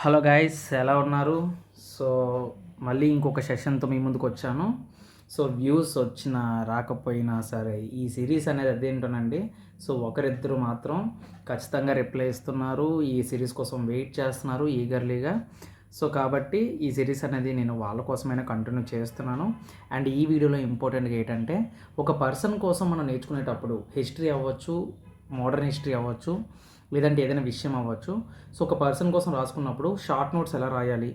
Hello guys, ఎలా ఉన్నారు? So మళ్ళీ ఇంకొక సెషన్తో మీ ముందుకు వచ్చాను. సో వ్యూస్ వచ్చినా రాకపోయినా సరే ఈ సిరీస్ అనేది అదేంటోనండి. సో ఒకరిద్దరు మాత్రం ఖచ్చితంగా రిప్లై ఇస్తున్నారు, ఈ సిరీస్ కోసం వెయిట్ చేస్తున్నారు ఈగర్లీగా. సో కాబట్టి ఈ సిరీస్ అనేది నేను వాళ్ళ కోసమైనా కంటిన్యూ చేస్తున్నాను. అండ్ ఈ వీడియోలో ఇంపార్టెంట్గా ఏంటంటే, ఒక పర్సన్ కోసం మనం నేర్చుకునేటప్పుడు హిస్టరీ అవ్వచ్చు, మోడర్న్ హిస్టరీ అవ్వచ్చు, లేదంటే ఏదైనా విషయం అవ్వచ్చు. సో ఒక పర్సన్ కోసం రాసుకున్నప్పుడు షార్ట్ నోట్స్ ఎలా రాయాలి,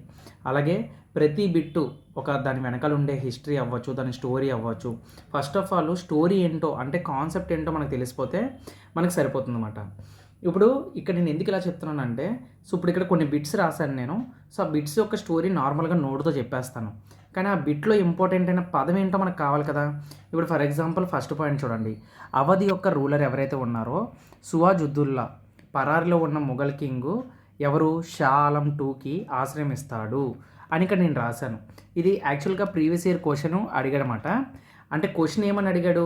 అలాగే ప్రతి బిట్టు ఒక దాని వెనకాల ఉండే హిస్టరీ అవ్వచ్చు, దాని స్టోరీ అవ్వచ్చు. ఫస్ట్ ఆఫ్ ఆల్ స్టోరీ ఏంటో అంటే కాన్సెప్ట్ ఏంటో మనకు తెలిసిపోతే మనకు సరిపోతుంది అన్నమాట. ఇప్పుడు ఇక్కడ నేను ఎందుకు ఇలా చెప్తున్నానంటే, సో ఇప్పుడు ఇక్కడ కొన్ని బిట్స్ రాశాను నేను. సో ఆ బిట్స్ యొక్క స్టోరీ నార్మల్గా నోట్తో చెప్పేస్తాను, కానీ ఆ బిట్లో ఇంపార్టెంట్ అయిన పదం ఏంటో మనకు కావాలి కదా. ఇప్పుడు ఫర్ ఎగ్జాంపుల్ ఫస్ట్ పాయింట్ చూడండి. అవధి యొక్క రూలర్ ఎవరైతే ఉన్నారో సువాజుద్దుల్లా, పరారిలో ఉన్న మొఘల్ కింగు ఎవరు, షా ఆలం టూకి ఆశ్రయమిస్తాడు అని ఇక్కడ నేను రాశాను. ఇది యాక్చువల్గా ప్రీవియస్ ఇయర్ క్వశ్చన్ అడిగాడనమాట. అంటే క్వశ్చన్ ఏమని అడిగాడు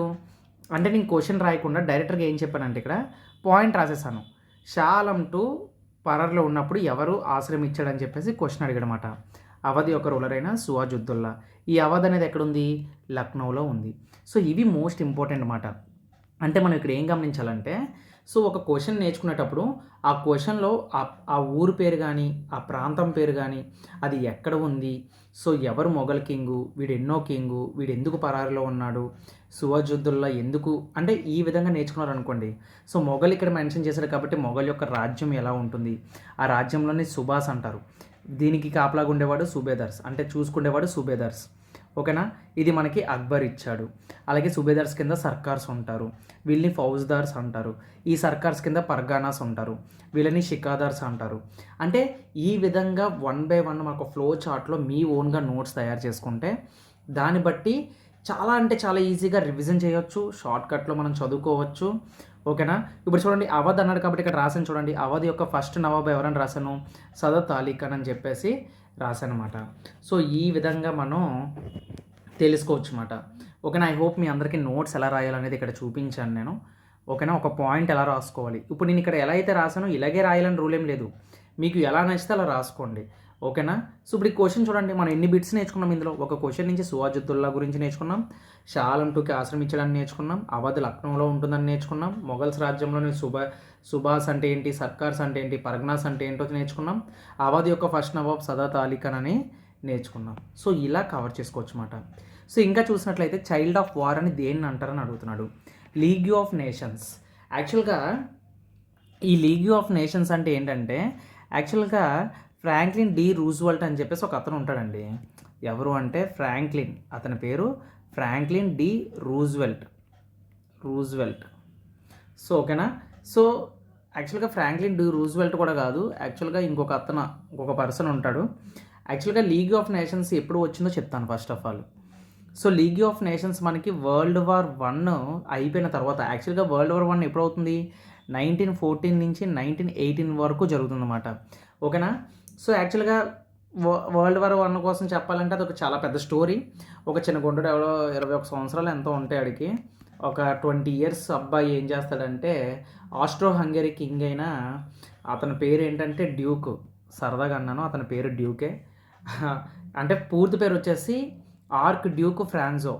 అంటే, నేను క్వశ్చన్ రాయకుండా డైరెక్టర్గా ఏం చెప్పానంటే ఇక్కడ పాయింట్ రాసేసాను. షా ఆలం టూ పరారిలో ఉన్నప్పుడు ఎవరు ఆశ్రయం ఇచ్చాడని చెప్పేసి క్వశ్చన్ అడిగాడనమాట. అవధి యొక్క రూలర్ అయిన సువాజుద్దుల్లా. ఈ అవధ్ అనేది ఎక్కడుంది, లక్నోలో ఉంది. సో ఇవి మోస్ట్ ఇంపార్టెంట్ అన్నమాట. అంటే మనం ఇక్కడ ఏం గమనించాలంటే, సో ఒక క్వశ్చన్ నేర్చుకునేటప్పుడు ఆ క్వశ్చన్లో ఆ ఊరు పేరు కానీ, ఆ ప్రాంతం పేరు కానీ, అది ఎక్కడ ఉంది, సో ఎవరు మొఘల్ కింగు, వీడు ఎన్నో కింగు, వీడు ఎందుకు పరారిలో ఉన్నాడు, సువాజుద్దుల్లా ఎందుకు, అంటే ఈ విధంగా నేర్చుకున్నారు అనుకోండి. సో మొఘల్ ఇక్కడ మెన్షన్ చేశాడు కాబట్టి మొఘల్ యొక్క రాజ్యం ఎలా ఉంటుంది, ఆ రాజ్యంలోని సుబాస్ అంటారు. దీనికి కాపలాగా ఉండేవాడు సుబేదార్స్, అంటే చూసుకునేవాడు సుబేదార్స్. ఓకేనా. ఇది మనకి అక్బర్ ఇచ్చాడు. అలాగే సుబేదార్స్ కింద సర్కార్స్ ఉంటారు, వీళ్ళని ఫౌజ్దార్స్ అంటారు. ఈ సర్కార్స్ కింద పర్గానాస్ ఉంటారు, వీళ్ళని షికాదార్స్ అంటారు. అంటే ఈ విధంగా 1 by 1 మాకు ఫ్లో చార్ట్లో మీ ఓన్గా నోట్స్ తయారు చేసుకుంటే దాన్ని బట్టి చాలా అంటే చాలా ఈజీగా రివిజన్ చేయొచ్చు, షార్ట్కట్లో మనం చదువుకోవచ్చు. ఓకేనా. ఇప్పుడు చూడండి, అవధ్ అన్నాడు కాబట్టి ఇక్కడ రాసాను చూడండి. అవధ్ యొక్క ఫస్ట్ నవాబ్ ఎవరని రాశాను, సదత్ అలీ ఖాన్ అని చెప్పేసి రాశానమాట. సో ఈ విధంగా మనం తెలుసుకోవచ్చు అన్నమాట. ఓకేనా. ఐ హోప్ మీ అందరికీ నోట్స్ ఎలా రాయాలనేది ఇక్కడ చూపించాను నేను. ఓకేనా. ఒక పాయింట్ ఎలా రాసుకోవాలి, ఇప్పుడు నేను ఇక్కడ ఎలా అయితే రాసానో ఇలాగే రాయాలని రూల్ ఏం లేదు, మీకు ఎలా నచ్చితే అలా రాసుకోండి. ఓకేనా. సో ఇప్పుడు ఈ క్వశ్చన్ చూడండి, మనం ఎన్ని బిట్స్ నేర్చుకున్నాం ఇందులో. ఒక క్వశ్చన్ నుంచి సువాజుద్దుల్లా గురించి నేర్చుకున్నాం, షా ఆలం టూకి ఆశ్రమించడాన్ని నేర్చుకున్నాం, అవధ్ లక్నోలో ఉంటుందని నేర్చుకున్నాం, మొఘల్స్ రాజ్యంలోని సుబాస్ అంటే ఏంటి, సర్కార్స్ అంటే ఏంటి, పర్గనాస్ అంటే ఏంటో నేర్చుకున్నాం, అవధ్ యొక్క ఫస్ట్ నవాబ్ సదాత్ అలీ ఖాన్ అని నేర్చుకున్నాం. సో ఇలా కవర్ చేసుకోవచ్చు అన్నమాట. సో ఇంకా చూసినట్లయితే చైల్డ్ ఆఫ్ వార్ అని దేన్ని అంటారని అడుగుతున్నాడు. League of nations. యాక్చువల్గా ఈ లీగ్ ఆఫ్ నేషన్స్ అంటే ఏంటంటే, యాక్చువల్గా ఫ్రాంక్లిన్ డి రూజ్వెల్ట్ అని చెప్పేసి ఒక అతను ఉంటాడండి. ఎవరు అంటే ఫ్రాంక్లిన్, అతని పేరు ఫ్రాంక్లిన్ డి రూజ్వెల్ట్. సో ఓకేనా. సో యాక్చువల్గా ఫ్రాంక్లిన్ డి రూజ్వెల్ట్ కూడా కాదు, యాక్చువల్గా ఇంకొక పర్సన్ ఉంటాడు. యాక్చువల్గా లీగ్ ఆఫ్ నేషన్స్ ఎప్పుడు వచ్చిందో చెప్తాను first of all. So league of nations మనకి వరల్డ్ వార్ 1 అయిపోయిన తర్వాత, యాక్చువల్గా వరల్డ్ వార్ 1 ఎప్పుడు అవుతుంది, 1914 నుంచి 1918 వరకు జరుగుతుందన్నమాట. ఓకేనా. సో యాక్చువల్గా వరల్డ్ వార్ 1 కోసం చెప్పాలంటే అది ఒక చాలా పెద్ద స్టోరీ. ఒక చిన్న గుండెడు ఎవరో 21 సంవత్సరాలు ఎంతో ఉంటాయి ఆడికి. ఒక 20 years అబ్బాయి ఏం చేస్తాడంటే, ఆస్ట్రో హంగరీ కింగ్ అయిన అతని పేరు ఏంటంటే డ్యూక్. సరదాగా అన్నాను, అతని పేరు డ్యూకే. అంటే పూర్తి పేరు వచ్చేసి ఆర్క్ డ్యూక్ ఫ్రాన్జో.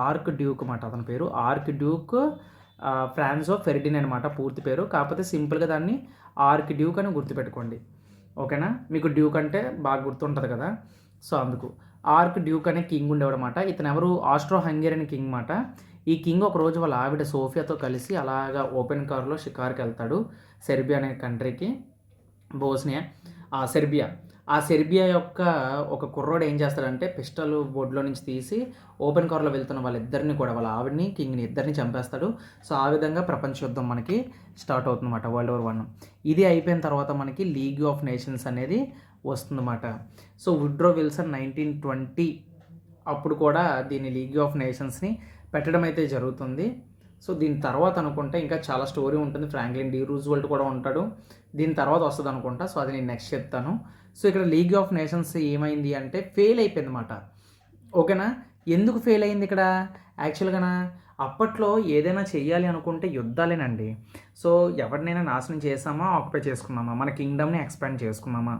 ఆర్క్ డ్యూక్ అన్నమాట అతని పేరు, ఆర్క్ డ్యూక్ ఫ్రాన్జో ఫెర్డినెంట్ అనమాట పూర్తి పేరు. కాకపోతే సింపుల్గా దాన్ని ఆర్క్ డ్యూక్ అని గుర్తుపెట్టుకోండి. ఓకేనా. మీకు డ్యూక్ అంటే బాగా గుర్తుంటుంది కదా, సో అందుకు ఆర్క్ డ్యూక్ అనే కింగ్ ఉండేవాడు అనమాట. ఇతను ఎవరు, ఆస్ట్రో హంగేరియన్ కింగ్ అనమాట. ఈ కింగ్ ఒకరోజు వాళ్ళ ఆవిడ సోఫియాతో కలిసి అలాగా ఓపెన్ కార్లో షికార్కి వెళ్తాడు సెర్బియా అనే కంట్రీకి. సెర్బియా యొక్క ఒక కుర్రోడు ఏం చేస్తాడంటే పిస్టల్ బోర్డులో నుంచి తీసి ఓపెన్ కార్లో వెళ్తున్న వాళ్ళిద్దరిని కూడా, వాళ్ళ ఆవిడని కింగ్ని ఇద్దరిని చంపేస్తాడు. సో ఆ విధంగా ప్రపంచ యుద్ధం మనకి స్టార్ట్ అవుతుందన్నమాట, వరల్డ్ వార్ 1. ఇది అయిపోయిన తర్వాత మనకి లీగ్ ఆఫ్ నేషన్స్ అనేది వస్తుందన్నమాట. సో వుడ్రో విల్సన్ 1920 అప్పుడు కూడా దీన్ని లీగ్ ఆఫ్ నేషన్స్ని పెట్టడం అయితే జరుగుతుంది. సో దీని తర్వాత అనుకుంటే ఇంకా చాలా స్టోరీ ఉంటుంది, ఫ్రాంక్లిన్ డి రూజ్వెల్ట్ కూడా ఉంటాడు, దీని తర్వాత వస్తుంది అనుకుంటా. సో అది నేను నెక్స్ట్ చెప్తాను. సో ఇక్కడ లీగ్ ఆఫ్ నేషన్స్ ఏమైంది అంటే ఫెయిల్ అయిపోయింది అన్నమాట. ఓకేనా. ఎందుకు ఫెయిల్ అయింది ఇక్కడ, యాక్చువల్గా అప్పట్లో ఏదైనా చెయ్యాలి అనుకుంటే యుద్ధాలేనండి. సో ఎవరినైనా నాశనం చేసామా, ఆక్యుపై చేసుకున్నామా, మన కింగ్డమ్ని ఎక్స్పాండ్ చేసుకున్నామా,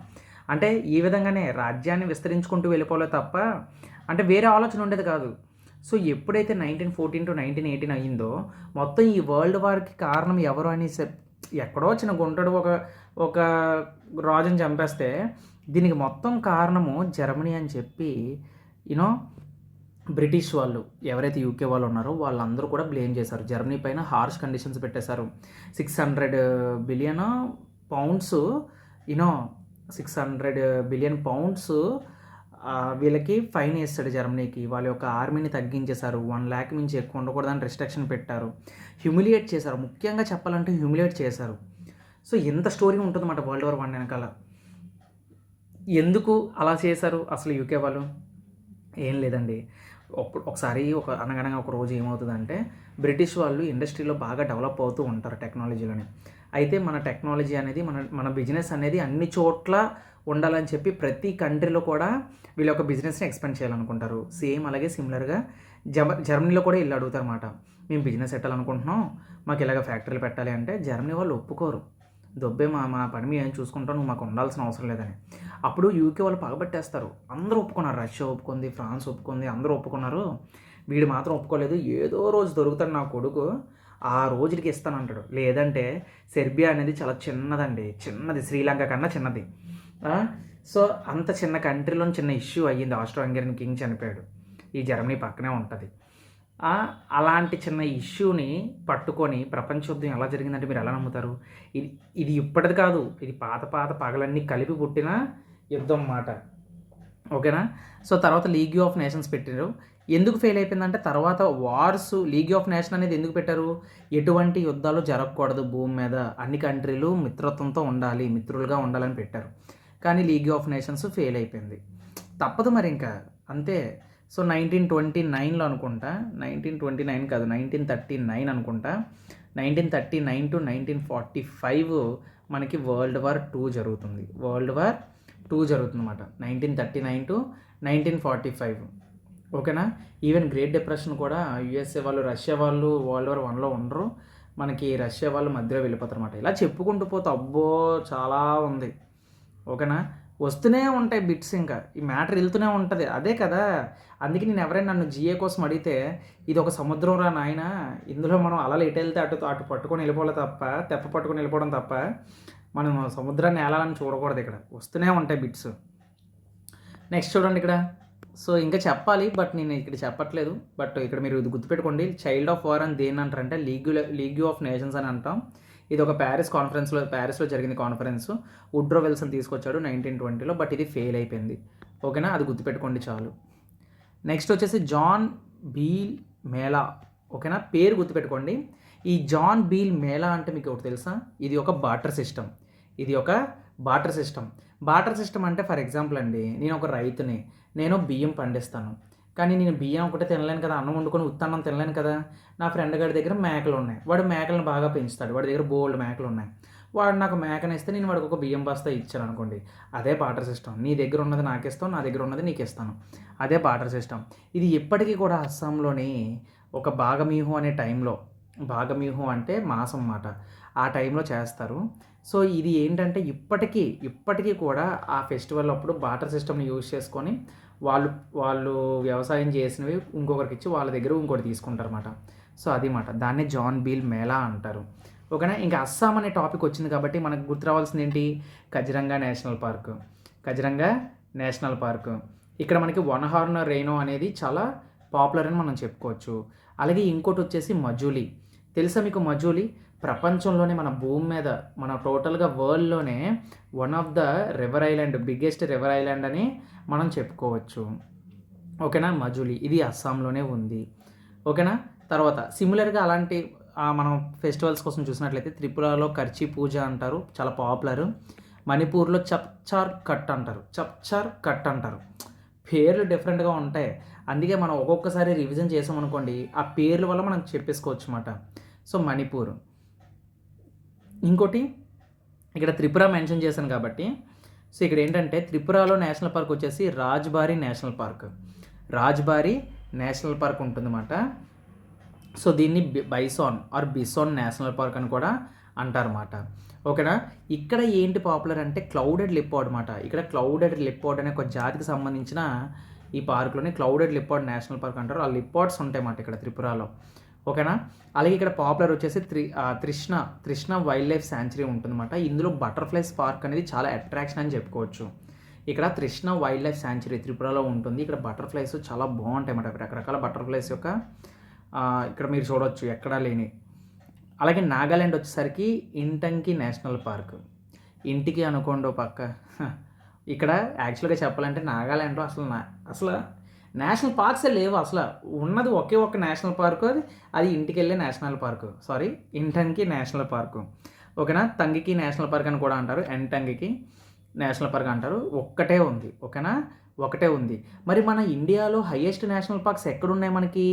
అంటే ఈ విధంగానే రాజ్యాన్ని విస్తరించుకుంటూ వెళ్ళిపోలే తప్ప అంటే వేరే ఆలోచన ఉండేది కాదు. సో ఎప్పుడైతే 1914 టు 1918 అయిందో మొత్తం ఈ వరల్డ్ వార్కి కారణం ఎవరు అని ఎక్కడో చిన్న గుంటడు ఒక ఒక రాజుని చంపేస్తే దీనికి మొత్తం కారణము జర్మనీ అని చెప్పి యూనో బ్రిటిష్ వాళ్ళు ఎవరైతే యూకే వాళ్ళు ఉన్నారో వాళ్ళందరూ కూడా బ్లేమ్ చేశారు. జర్మనీ పైన హార్ష్ కండిషన్స్ పెట్టేశారు. 600 billion pounds you know 600 billion pounds వీళ్ళకి ఫైన్ వేస్తాడు జర్మనీకి. వాళ్ళ యొక్క ఆర్మీని తగ్గించేశారు. 1 lakh మించి ఎక్కువ ఉండకూడదని రెస్ట్రిక్షన్ పెట్టారు. హ్యూమిలియేట్ చేశారు. ముఖ్యంగా చెప్పాలంటే హ్యూమిలియేట్ చేశారు. సో ఎంత స్టోరీ ఉంటుందన్నమాట వరల్డ్ వార్ 1 వెనకాల. ఎందుకు అలా చేశారు అసలు యూకే వాళ్ళు? ఏం లేదండి, ఒకసారి అనగనగా ఒక రోజు ఏమవుతుందంటే బ్రిటిష్ వాళ్ళు ఇండస్ట్రీలో బాగా డెవలప్ అవుతూ ఉంటారు టెక్నాలజీలోని. అయితే మన టెక్నాలజీ అనేది మన బిజినెస్ అనేది అన్ని చోట్ల ఉండాలని చెప్పి ప్రతి కంట్రీలో కూడా వీళ్ళ యొక్క బిజినెస్ని ఎక్స్పాండ్ చేయాలనుకుంటారు. సేమ్ అలాగే సిమిలర్గా జర్మనీలో కూడా వెళ్ళి అడుగుతారు అన్నమాట. మేము బిజినెస్ పెట్టాలనుకుంటున్నాం, మాకు ఇలాగ ఫ్యాక్టరీలు పెట్టాలి అంటే జర్మనీ వాళ్ళు ఒప్పుకోరు. దొబ్బే మా పని మేము ఏం చూసుకుంటాం, నువ్వు మాకు ఉండాల్సిన అవసరం లేదని. అప్పుడు యూకే వాళ్ళు పగబట్టేస్తారు. అందరూ ఒప్పుకున్నారు. రష్యా ఒప్పుకుంది, ఫ్రాన్స్ ఒప్పుకుంది, అందరూ ఒప్పుకున్నారు. వీడు మాత్రం ఒప్పుకోలేదు. ఏదో రోజు దొరుకుతాడు నా కొడుకు, ఆ రోజుకి ఇస్తానంటాడు. లేదంటే సెర్బియా అనేది చాలా చిన్నదండి, చిన్నది, శ్రీలంక కన్నా చిన్నది. సో అంత చిన్న కంట్రీలో చిన్న ఇష్యూ అయ్యింది. ఆస్ట్రో హంగరియన్ కింగ్ చనిపోయాడు. ఈ జర్మనీ పక్కనే ఉంటుంది. అలాంటి చిన్న ఇష్యూని పట్టుకొని ప్రపంచ యుద్ధం ఎలా జరిగిందంటే మీరు ఎలా నమ్ముతారు? ఇది ఇప్పటిది కాదు, ఇది పాత పగలన్నీ కలిపి పుట్టిన యుద్ధం అన్నమాట. ఓకేనా? సో తర్వాత లీగ్ ఆఫ్ నేషన్స్ పెట్టారు. ఎందుకు ఫెయిల్ అయిపోయిందంటే తర్వాత వార్స్, లీగ్ ఆఫ్ నేషన్ అనేది ఎందుకు పెట్టారు? ఎటువంటి యుద్ధాలు జరగకూడదు భూమి మీద, అన్ని కంట్రీలు మిత్రత్వంతో ఉండాలి, మిత్రులుగా ఉండాలని పెట్టారు. కానీ లీగ్ ఆఫ్ నేషన్స్ ఫెయిల్ అయిపోయింది. తప్పదు మరి ఇంకా అంతే. సో 1929లో అనుకుంటా, 1929 కాదు 1939 అనుకుంటా, 1939 టు 1945 మనకి వరల్డ్ వార్ 2 జరుగుతుంది. వరల్డ్ వార్ 2 జరుగుతుంది అన్నమాట. 1939 టు 1945. ఓకేనా? ఈవెన్ గ్రేట్ డిప్రెషన్ కూడా యుఎస్ఏ వాళ్ళు, రష్యా వాళ్ళు వరల్డ్ వార్ 1లో ఉండరు. మనకి రష్యా వాళ్ళు మధ్యలో వెళ్ళిపోతారు అన్నమాట. ఇలా చెప్పుకుంటూ పోతే అబ్బో చాలా ఉంది. ఓకేనా? వస్తూనే ఉంటాయి బిట్స్, ఇంకా ఈ మ్యాటర్ వెళ్తూనే ఉంటుంది. అదే కదా, అందుకే నేను ఎవరైనా నన్ను జిఏ కోసం అడిగితే ఇది ఒక సముద్రం రా నాయన, ఇందులో మనం అలలు ఎటు వెళ్తే అటు పట్టుకొని వెళ్ళిపోవాలి తప్ప, తెప్ప పట్టుకొని వెళ్ళిపోవడం తప్ప మనం సముద్రాన్ని ఏలాలని చూడకూడదు. ఇక్కడ వస్తూనే ఉంటాయి బిట్స్. నెక్స్ట్ చూడండి ఇక్కడ. సో ఇంకా చెప్పాలి బట్ నేను ఇక్కడ చెప్పట్లేదు. బట్ ఇక్కడ మీరు ఇది గుర్తుపెట్టుకోండి, చైల్డ్ ఆఫ్ వార్ అని దేని అంటారంటే లీగ్ ఆఫ్ నేషన్స్ అని అంటాం. ఇది ఒక ప్యారిస్లో జరిగింది కాన్ఫరెన్స్. వుడ్రో విల్సన్ తీసుకొచ్చాడు 1920లో. బట్ ఇది ఫెయిల్ అయిపోయింది. ఓకేనా? అది గుర్తుపెట్టుకోండి చాలు. నెక్స్ట్ వచ్చేసి జాన్ బీల్ మేళా. ఓకేనా? పేరు గుర్తుపెట్టుకోండి. ఈ జాన్ బీల్ మేళా అంటే మీకు ఒకటి తెలుసా? ఇది ఒక బార్టర్ సిస్టమ్. బార్టర్ సిస్టమ్ అంటే ఫర్ ఎగ్జాంపుల్ అండి, నేను ఒక రైతుని, నేను బియ్యం పండిస్తాను. కానీ నేను బియ్యం ఒకటే తినలేను కదా, అన్నం వండుకొని ఉత్తన్నం తినలేను కదా. నా ఫ్రెండ్ గారి దగ్గర మేకలు ఉన్నాయి, వాడు మేకలను బాగా పెంచుతాడు, వాడి దగ్గర బోల్డ్ మేకలు ఉన్నాయి. వాడు నాకు మేకని ఇస్తే నేను వాడికి ఒక బియ్యం బస్తా ఇచ్చాను అనుకోండి. అదే బార్టర్ సిస్టమ్. నీ దగ్గర ఉన్నది నాకు ఇస్తాను, నా దగ్గర ఉన్నది నీకు ఇస్తాను. అదే బార్టర్ సిస్టమ్. ఇది ఇప్పటికీ కూడా అస్సాంలోని ఒక భాగమీహు అనే టైంలో, భాగమీహు అంటే మాసం అన్నమాట, ఆ టైంలో చేస్తారు. సో ఇది ఏంటంటే ఇప్పటికీ కూడా ఆ ఫెస్టివల్ అప్పుడు బార్టర్ సిస్టమ్ని యూజ్ చేసుకొని వాళ్ళు వ్యవసాయం చేసినవి ఇంకొకరికి ఇచ్చి వాళ్ళ దగ్గర ఇంకోటి తీసుకుంటారు అన్నమాట. సో అది మాట, దాన్ని జాన్ బీల్ మేళా అంటారు. ఓకేనా? ఇంకా అస్సాం అనే టాపిక్ వచ్చింది కాబట్టి మనకు గుర్తు రావాల్సింది ఏంటి? Kaziranga national park. ఇక్కడ మనకి వన్ హార్న్ రైనో అనేది చాలా పాపులర్ అని మనం చెప్పుకోవచ్చు. అలాగే ఇంకోటి వచ్చేసి మజూలీ. తెలుసా మీకు మజూలీ? ప్రపంచంలోనే, మన భూమి మీద, మన టోటల్గా వరల్డ్లోనే one of the biggest river island అని మనం చెప్పుకోవచ్చు. ఓకేనా? మజూలీ ఇది అస్సాంలోనే ఉంది. ఓకేనా? తర్వాత సిమిలర్గా అలాంటి మనం ఫెస్టివల్స్ కోసం చూసినట్లయితే త్రిపురలో కర్చీ పూజ అంటారు, చాలా పాపులర్. మణిపూర్లో చప్చార్ కట్ అంటారు. పేర్లు డిఫరెంట్గా ఉంటాయి. అందుకే మనం ఒక్కొక్కసారి రివిజన్ చేసామనుకోండి, ఆ పేర్ల వల్ల మనం చెప్పేసుకోవచ్చు అన్నమాట. సో మణిపూర్. ఇంకోటి ఇక్కడ త్రిపుర మెన్షన్ చేశాను కాబట్టి, సో ఇక్కడ ఏంటంటే త్రిపురలో నేషనల్ పార్క్ వచ్చేసి రాజ్బారీ నేషనల్ పార్క్ ఉంటుందన్నమాట. సో దీన్ని బిసోన్ నేషనల్ పార్క్ అని కూడా అంటారన్నమాట. ఓకేనా. ఇక్కడ ఏంటి పాపులర్ అంటే క్లౌడెడ్ లిప్పార్డ్ అనమాట. ఇక్కడ క్లౌడెడ్ లిప్పార్డ్ అనే ఒక జాతికి సంబంధించిన ఈ పార్క్లోని క్లౌడెడ్ లిప్పార్డ్ నేషనల్ పార్క్ అంటారు. ఆ లిప్పార్డ్స్ ఉంటాయి అన్నమాట ఇక్కడ త్రిపురలో. ఓకేనా. అలాగే ఇక్కడ పాపులర్ వచ్చేసి తృష్ణ వైల్డ్ లైఫ్ శాంచురీ ఉంటుందన్నమాట. ఇందులో బటర్ఫ్లైస్ పార్క్ అనేది చాలా అట్రాక్షన్ అని చెప్పుకోవచ్చు. ఇక్కడ తృష్ణ వైల్డ్ లైఫ్ శాంచురీ త్రిపురలో ఉంటుంది. ఇక్కడ బటర్ఫ్లైస్ చాలా బాగుంటాయి అన్నమాట. రకరకాల బటర్ఫ్లైస్ యొక్క ఇక్కడ మీరు చూడవచ్చు ఎక్కడా లేని. అలాగే నాగాల్యాండ్ వచ్చేసరికి ఇంటంకి నేషనల్ పార్క్. ఇంటికి అనుకోండి పక్క. ఇక్కడ యాక్చువల్గా చెప్పాలంటే నాగాల్యాండ్లో అసలు నేషనల్ పార్క్సే లేవు. అసలు ఉన్నది ఒకే ఒక్క నేషనల్ పార్కు, అది ఇంటికి వెళ్ళే నేషనల్ పార్కు. ఇంటంకి నేషనల్ పార్కు. ఓకేనా. తంగికి నేషనల్ పార్క్ అని కూడా అంటారు, ఎంటంగికి నేషనల్ పార్క్ అంటారు. ఒక్కటే ఉంది. ఓకేనా, ఒకటే ఉంది. మరి మన ఇండియాలో హైయెస్ట్ నేషనల్ పార్క్స్ ఎక్కడున్నాయి? మనకి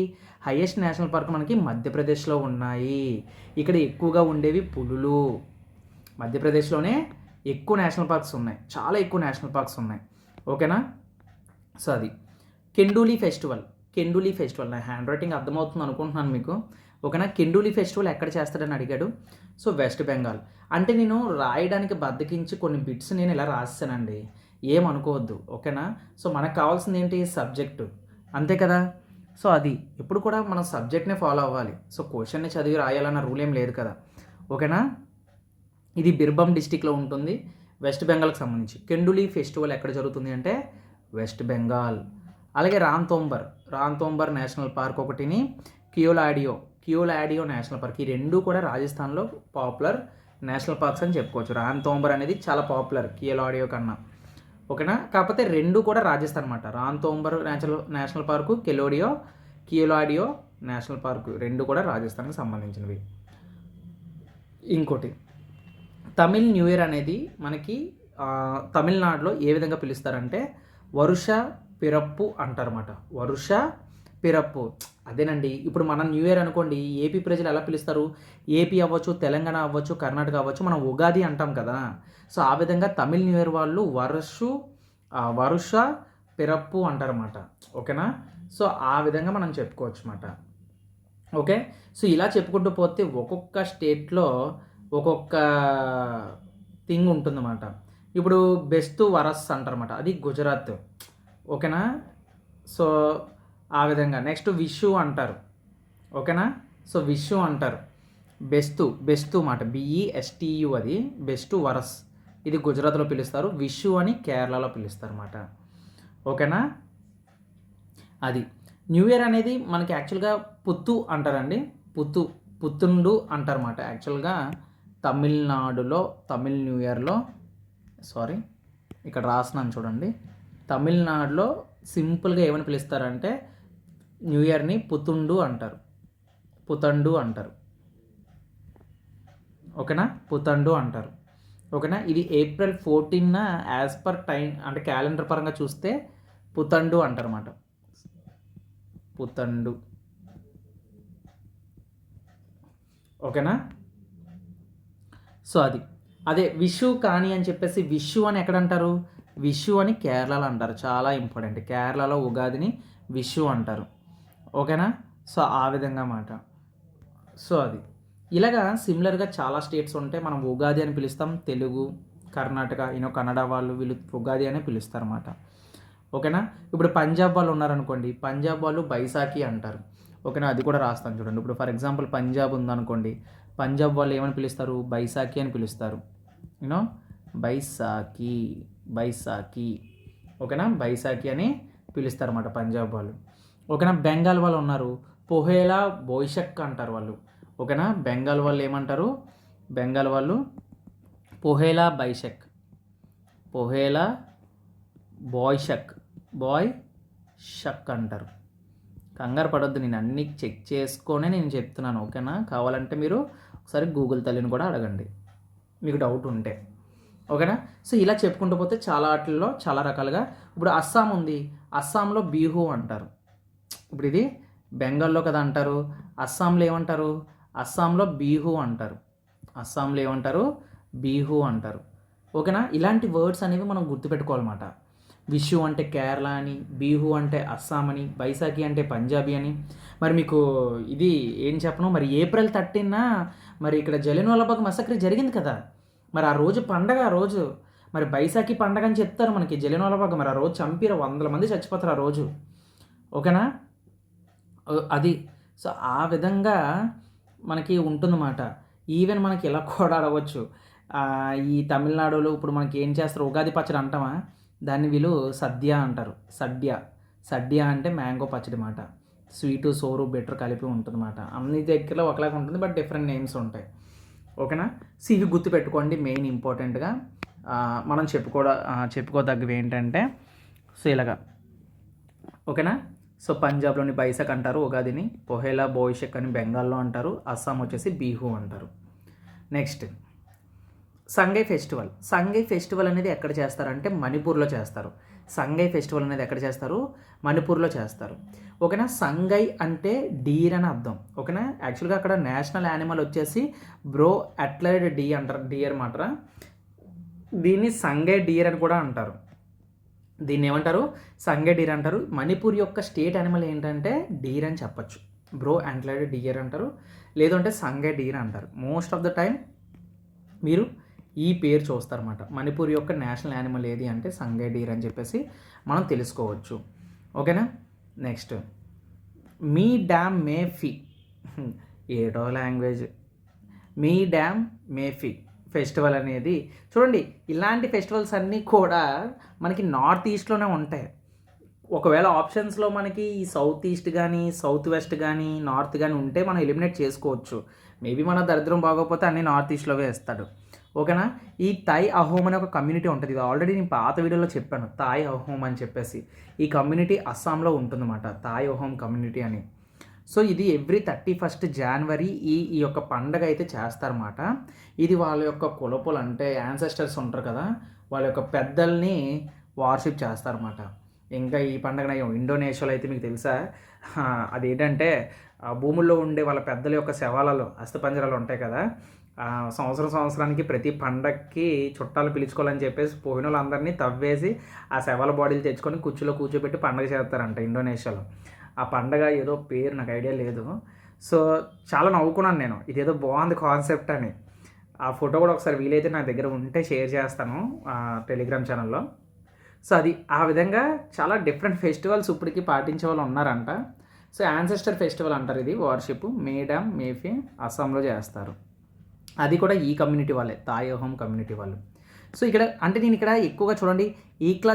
హైయెస్ట్ నేషనల్ పార్క్ మనకి మధ్యప్రదేశ్లో ఉన్నాయి. ఇక్కడ ఎక్కువగా ఉండేవి పులులు. మధ్యప్రదేశ్లోనే ఎక్కువ నేషనల్ పార్క్స్ ఉన్నాయి, చాలా ఎక్కువ నేషనల్ పార్క్స్ ఉన్నాయి. ఓకేనా. సో అది కెండూలి ఫెస్టివల్ నా హ్యాండ్ రైటింగ్ అర్థమవుతుంది అనుకుంటున్నాను మీకు. ఓకేనా. కెండూలి ఫెస్టివల్ ఎక్కడ చేస్తాడని అడిగాడు. So west Bengal. అంటే నేను రాయడానికి బద్దకించి కొన్ని బిట్స్ నేను ఇలా రాసానండి, ఏమనుకోవద్దు. ఓకేనా. సో మనకు కావాల్సింది ఏంటి? సబ్జెక్టు, అంతే కదా. సో అది ఎప్పుడు కూడా మనం సబ్జెక్ట్నే ఫాలో అవ్వాలి. సో క్వశ్చన్ని చదివి రాయాలన్న రూల్ ఏం లేదు కదా. ఓకేనా. ఇది బిర్భం డిస్టిక్లో ఉంటుంది, వెస్ట్ బెంగాల్కి సంబంధించి. కెండూలి ఫెస్టివల్ ఎక్కడ జరుగుతుంది అంటే వెస్ట్ బెంగాల్. అలాగే రాంతోంబర్ నేషనల్ పార్క్ ఒకటిని, కియోలాడియో నేషనల్ పార్క్. ఈ రెండు కూడా రాజస్థాన్లో పాపులర్ నేషనల్ పార్క్స్ అని చెప్పుకోవచ్చు. రాంతోంబర్ అనేది చాలా పాపులర్ కియోలాడియో కన్నా. ఓకేనా. కాకపోతే రెండు కూడా రాజస్థాన్ అనమాట. Ranthambore national park, Keoladeo national park రెండు కూడా రాజస్థాన్కి సంబంధించినవి. ఇంకోటి తమిళ్ న్యూ ఇయర్ అనేది మనకి తమిళనాడులో ఏ విధంగా పిలుస్తారంటే వరుష పిరప్పు అంటారన్నమాట. వరుష పిరప్పు అదేనండి. ఇప్పుడు మనం న్యూ ఇయర్ అనుకోండి, ఏపీ ప్రజలు ఎలా పిలుస్తారు? ఏపీ అవ్వచ్చు, తెలంగాణ అవ్వచ్చు, కర్ణాటక అవ్వచ్చు, మనం ఉగాది అంటాం కదా. సో ఆ విధంగా తమిళ్ న్యూ ఇయర్ వాళ్ళు వరుష పిరప్పు అంటారన్నమాట. ఓకేనా. సో ఆ విధంగా మనం చెప్పుకోవచ్చు అన్నమాట. ఓకే. సో ఇలా చెప్పుకుంటూ పోతే ఒక్కొక్క స్టేట్లో ఒక్కొక్క థింగ్ ఉంటుందన్నమాట. ఇప్పుడు బెస్తు వరస్ అంటారన్నమాట, అది గుజరాత్. ఓకేనా. సో ఆ విధంగా నెక్స్ట్ విషు అంటారు. ఓకేనా. సో విషు అంటారు. బెస్తు మాట BESTU, అది బెస్తు వరస్, ఇది గుజరాత్లో పిలుస్తారు. విషు అని కేరళలో పిలుస్తారు అన్నమాట. ఓకేనా. అది న్యూ ఇయర్ అనేది మనకి యాక్చువల్గా పుత్తు అంటారండి. పుత్తుండు అంటారన్నమాట. యాక్చువల్గా తమిళనాడులో తమిళ్ న్యూ ఇయర్లో ఇక్కడ రాస్తున్నాను చూడండి. తమిళనాడులో సింపుల్గా ఏమని పిలుస్తారంటే న్యూ ఇయర్ని పుతండు అంటారు. ఓకేనా. పుతండు అంటారు. ఓకేనా. ఇది April 14 యాజ్ పర్ టైం అంటే క్యాలెండర్ పరంగా చూస్తే పుతండు అంటారు అన్నమాట. పుతండు. ఓకేనా. సో అదే విషు కానీ అని చెప్పేసి విషు అని ఎక్కడ అంటారు? విషు అని కేరళలో అంటారు. చాలా ఇంపార్టెంట్. కేరళలో ఉగాదిని విషు అంటారు. ఓకేనా. సో ఆ విధంగా మాట. సో ఇలాగా సిమిలర్గా చాలా స్టేట్స్ ఉంటాయి. మనం ఉగాది అని పిలుస్తాం. తెలుగు, కర్ణాటక, కన్నడ వాళ్ళు వీళ్ళు ఉగాది అనే పిలుస్తారు అన్నమాట. ఓకేనా. ఇప్పుడు పంజాబ్ వాళ్ళు ఉన్నారనుకోండి, పంజాబ్ వాళ్ళు బైసాఖి అంటారు. ఓకేనా. అది కూడా రాస్తాను చూడండి. ఇప్పుడు ఫర్ ఎగ్జాంపుల్ పంజాబ్ ఉందనుకోండి, పంజాబ్ వాళ్ళు ఏమని పిలుస్తారు? బైసాఖి అని పిలుస్తారు. బైసాఖి. ఓకేనా. బైసాఖి అని పిలుస్తారు అన్నమాట పంజాబ్ వాళ్ళు. ఓకేనా. బెంగాల్ వాళ్ళు ఉన్నారు, పొహేలా బోయిషక్ అంటారు వాళ్ళు. ఓకేనా. బెంగాల్ వాళ్ళు ఏమంటారు? బెంగాల్ వాళ్ళు పొహేలా బోయిషక్ అంటారు. కంగారు పడొద్దు, నేను అన్నీ చెక్ చేసుకొని నేను చెప్తున్నాను. ఓకేనా. కావాలంటే మీరు ఒకసారి గూగుల్ తల్లిని కూడా అడగండి మీకు డౌట్ ఉంటే. ఓకేనా. సో ఇలా చెప్పుకుంటూ పోతే చాలా వాటిల్లో చాలా రకాలుగా. ఇప్పుడు అస్సాం ఉంది, అస్సాంలో బిహు అంటారు. ఇప్పుడు ఇది బెంగాల్లో కదా అంటారు, అస్సాంలో ఏమంటారు? అస్సాంలో బిహు అంటారు. ఓకేనా. ఇలాంటి వర్డ్స్ అనేవి మనం గుర్తుపెట్టుకోవాలన్నమాట. విషు అంటే కేరళ అని, బిహు అంటే అస్సాం అని, బైసాఖి అంటే పంజాబీ అని. మరి మీకు ఇది ఏం చెప్పను, మరి April 13 మరి ఇక్కడ జలియన్వాలా బాగ్ మసక్రీ జరిగింది కదా. మరి ఆ రోజు పండగ, ఆ రోజు మరి బైసాఖి పండగ అని చెప్తారు మనకి జలియన్వాలా బాగ్. మరి ఆ రోజు చంపిరు, 100 మంది చచ్చిపోతారు ఆ రోజు. ఓకేనా? అది. సో, ఆ విధంగా మనకి ఉంటుందన్నమాట. ఈవెన్ మనకి ఇలా కూడా అడగవచ్చు. ఈ తమిళనాడులో ఇప్పుడు మనకి ఏం చేస్తారు, ఉగాది పచ్చడి అంటామా? దాన్ని వీళ్ళు సద్య అంటారు. సడ్య. సడ్య అంటే మ్యాంగో పచ్చడి మాట. స్వీటు, సోరు, బిటర్ కలిపి ఉంటుందన్నమాట. అన్ని దగ్గరలో ఒకలాగా ఉంటుంది, బట్ డిఫరెంట్ నేమ్స్ ఉంటాయి. ఓకేనా? సో, ఇవి గుర్తుపెట్టుకోండి మెయిన్ ఇంపార్టెంట్గా. మనం చెప్పుకోదగ్గవి ఏంటంటే, సో ఇలాగా. ఓకేనా? సో, పంజాబ్లోని బైసక్ అంటారు ఉగాదిని. పొహేలా బోయిషక్ అని బెంగాల్లో అంటారు. అస్సాం వచ్చేసి బిహు అంటారు. Next Sangai festival. Sangai festival అనేది ఎక్కడ చేస్తారంటే మణిపూర్లో చేస్తారు. సంగై ఫెస్టివల్ అనేది ఎక్కడ చేస్తారు? మణిపూర్లో చేస్తారు. ఓకేనా? సంగై అంటే డీర్ అని అర్థం. ఓకేనా? యాక్చువల్గా అక్కడ నేషనల్ యానిమల్ వచ్చేసి బ్రో అట్లైడ్ డీ అంటారు. డియర్ మాటరా. దీన్ని సంగై డియర్ అని కూడా అంటారు. దీన్ని ఏమంటారు? సంగై డీర్ అంటారు. మణిపూర్ యొక్క స్టేట్ యానిమల్ ఏంటంటే డీర్ అని చెప్పచ్చు. బ్రో అంట్లైడ్ డియర్ అంటారు, లేదంటే సంగై డీర్ అంటారు. మోస్ట్ ఆఫ్ ద టైం మీరు ఈ పేరు చూస్తారన్నమాట. మణిపూర్ యొక్క నేషనల్ యానిమల్ ఏది అంటే సంగై డీర్ అని చెప్పేసి మనం తెలుసుకోవచ్చు. ఓకేనా? నెక్స్ట్ మీ డ్యామ్ మేఫీ. ఏడో లాంగ్వేజ్. మీ డ్యామ్ మేఫీ ఫెస్టివల్ అనేది చూడండి. ఇలాంటి ఫెస్టివల్స్ అన్నీ కూడా మనకి నార్త్ ఈస్ట్లోనే ఉంటాయి. ఒకవేళ ఆప్షన్స్లో మనకి ఈ సౌత్ ఈస్ట్ కానీ, సౌత్ వెస్ట్ కానీ, నార్త్ కానీ ఉంటే మనం ఎలిమినేట్ చేసుకోవచ్చు. మేబీ మన దరిద్రం బాగోకపోతే అన్నీ నార్త్ ఈస్ట్లో వేస్తాడు. ఓకేనా? ఈ తాయ్ అహోమ్ అనే ఒక కమ్యూనిటీ ఉంటుంది. ఇది ఆల్రెడీ నేను పాత వీడియోలో చెప్పాను, తాయ్ అహోమ్ అని చెప్పేసి. ఈ కమ్యూనిటీ అస్సాంలో ఉంటుందన్నమాట, తాయ్ అహోమ్ కమ్యూనిటీ అని. సో ఇది ఎవ్రీ 31st జనవరి ఈ యొక్క పండగ అయితే చేస్తారన్నమాట. ఇది వాళ్ళ యొక్క కులపులు, అంటే యాన్సెస్టర్స్ ఉంటారు కదా, వాళ్ళ యొక్క పెద్దల్ని వార్షిప్ చేస్తారన్నమాట. ఇంకా ఈ పండగ ఇండోనేషియాలో అయితే మీకు తెలుసా, అదేంటంటే భూముల్లో ఉండే వాళ్ళ పెద్దల యొక్క శవాలలో అస్థిపంజరాలు ఉంటాయి కదా, సంవత్సరానికి ప్రతి పండగకి చుట్టాలు పిలుచుకోవాలని చెప్పేసి పోయిన వాళ్ళందరినీ తవ్వేసి ఆ శవాల బాడీలు తెచ్చుకొని కుర్చీలో కూర్చోబెట్టి పండగ చేస్తారంట ఇండోనేషియాలో. ఆ పండగ ఏదో పేరు నాకు ఐడియా లేదు. సో చాలా నవ్వుకున్నాను నేను, ఇదేదో బాగుంది కాన్సెప్ట్ అని. ఆ ఫోటో కూడా ఒకసారి వీలైతే నా దగ్గర ఉంటే షేర్ చేస్తాను టెలిగ్రామ్ ఛానల్లో. సో అది ఆ విధంగా చాలా డిఫరెంట్ ఫెస్టివల్స్ ఇప్పటికీ పాటించే వాళ్ళు ఉన్నారంట. సో యాన్సెస్టర్ ఫెస్టివల్ అంటారు ఇది, వార్షిప్. మే డ్యామ్ మేఫీ అస్సాంలో చేస్తారు. అది కూడా ఈ కమ్యూనిటీ వాళ్ళే, తాయ్ అహోమ్ కమ్యూనిటీ వాళ్ళు. సో ఇక్కడ అంటే నేను ఇక్కడ ఎక్కువగా చూడండి, ఈక్లా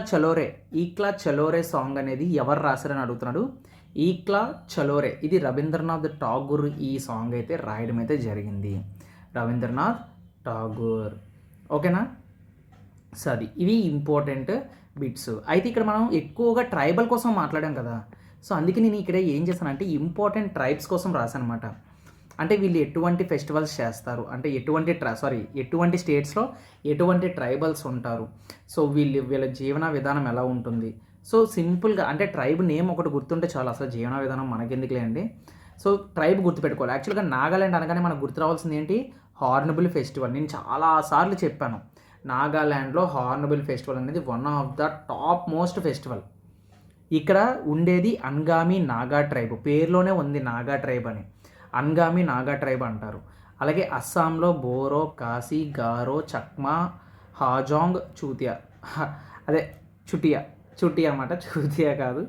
చలోరే సాంగ్ అనేది ఎవరు రాశారని అడుగుతున్నాడు. ఈక్లా చలోరే, ఇది రవీంద్రనాథ్ ఠాగూర్ ఈ సాంగ్ అయితే రాయడం అయితే జరిగింది. రవీంద్రనాథ్ ఠాగూర్. ఓకేనా? సో అది ఇవి ఇంపార్టెంట్ బిట్స్. అయితే ఇక్కడ మనం ఎక్కువగా ట్రైబల్ కోసం మాట్లాడాం కదా, సో అందుకే నేను ఇక్కడ ఏం చేశానంటే ఇంపార్టెంట్ ట్రైబ్స్ కోసం రాశాను అనమాట. అంటే వీళ్ళు ఎటువంటి ఫెస్టివల్స్ చేస్తారు, అంటే ఎటువంటి స్టేట్స్లో ఎటువంటి ట్రైబల్స్ ఉంటారు, సో వీళ్ళ జీవన విధానం ఎలా ఉంటుంది. సో సింపుల్గా అంటే ట్రైబ్ నేమ్ ఒకటి గుర్తుంటే చాలు, అసలు జీవన విధానం మనకెందుకులే అండి. సో ట్రైబ్ గుర్తుపెట్టుకోవాలి. యాక్చువల్గా నాగాలాండ్ అనగానే మనకు గుర్తు రావాల్సింది ఏంటి? Hornbill festival. నేను చాలాసార్లు చెప్పాను, నాగాల్యాండ్లో హార్న్బిల్ ఫెస్టివల్ అనేది one of the top most festival. ఇక్కడ ఉండేది అంగామి నాగా ట్రైబ్, పేరులోనే ఉంది నాగా ట్రైబ్ అని. అంగామి నాగా ట్రైబ్ అంటారు. అలాగే అస్సాంలో బోరో, కాశీ, గారో, చక్మా, హాజాంగ్, చూతియా, అదే చుటియా అన్నమాట, చూతియా కాదు,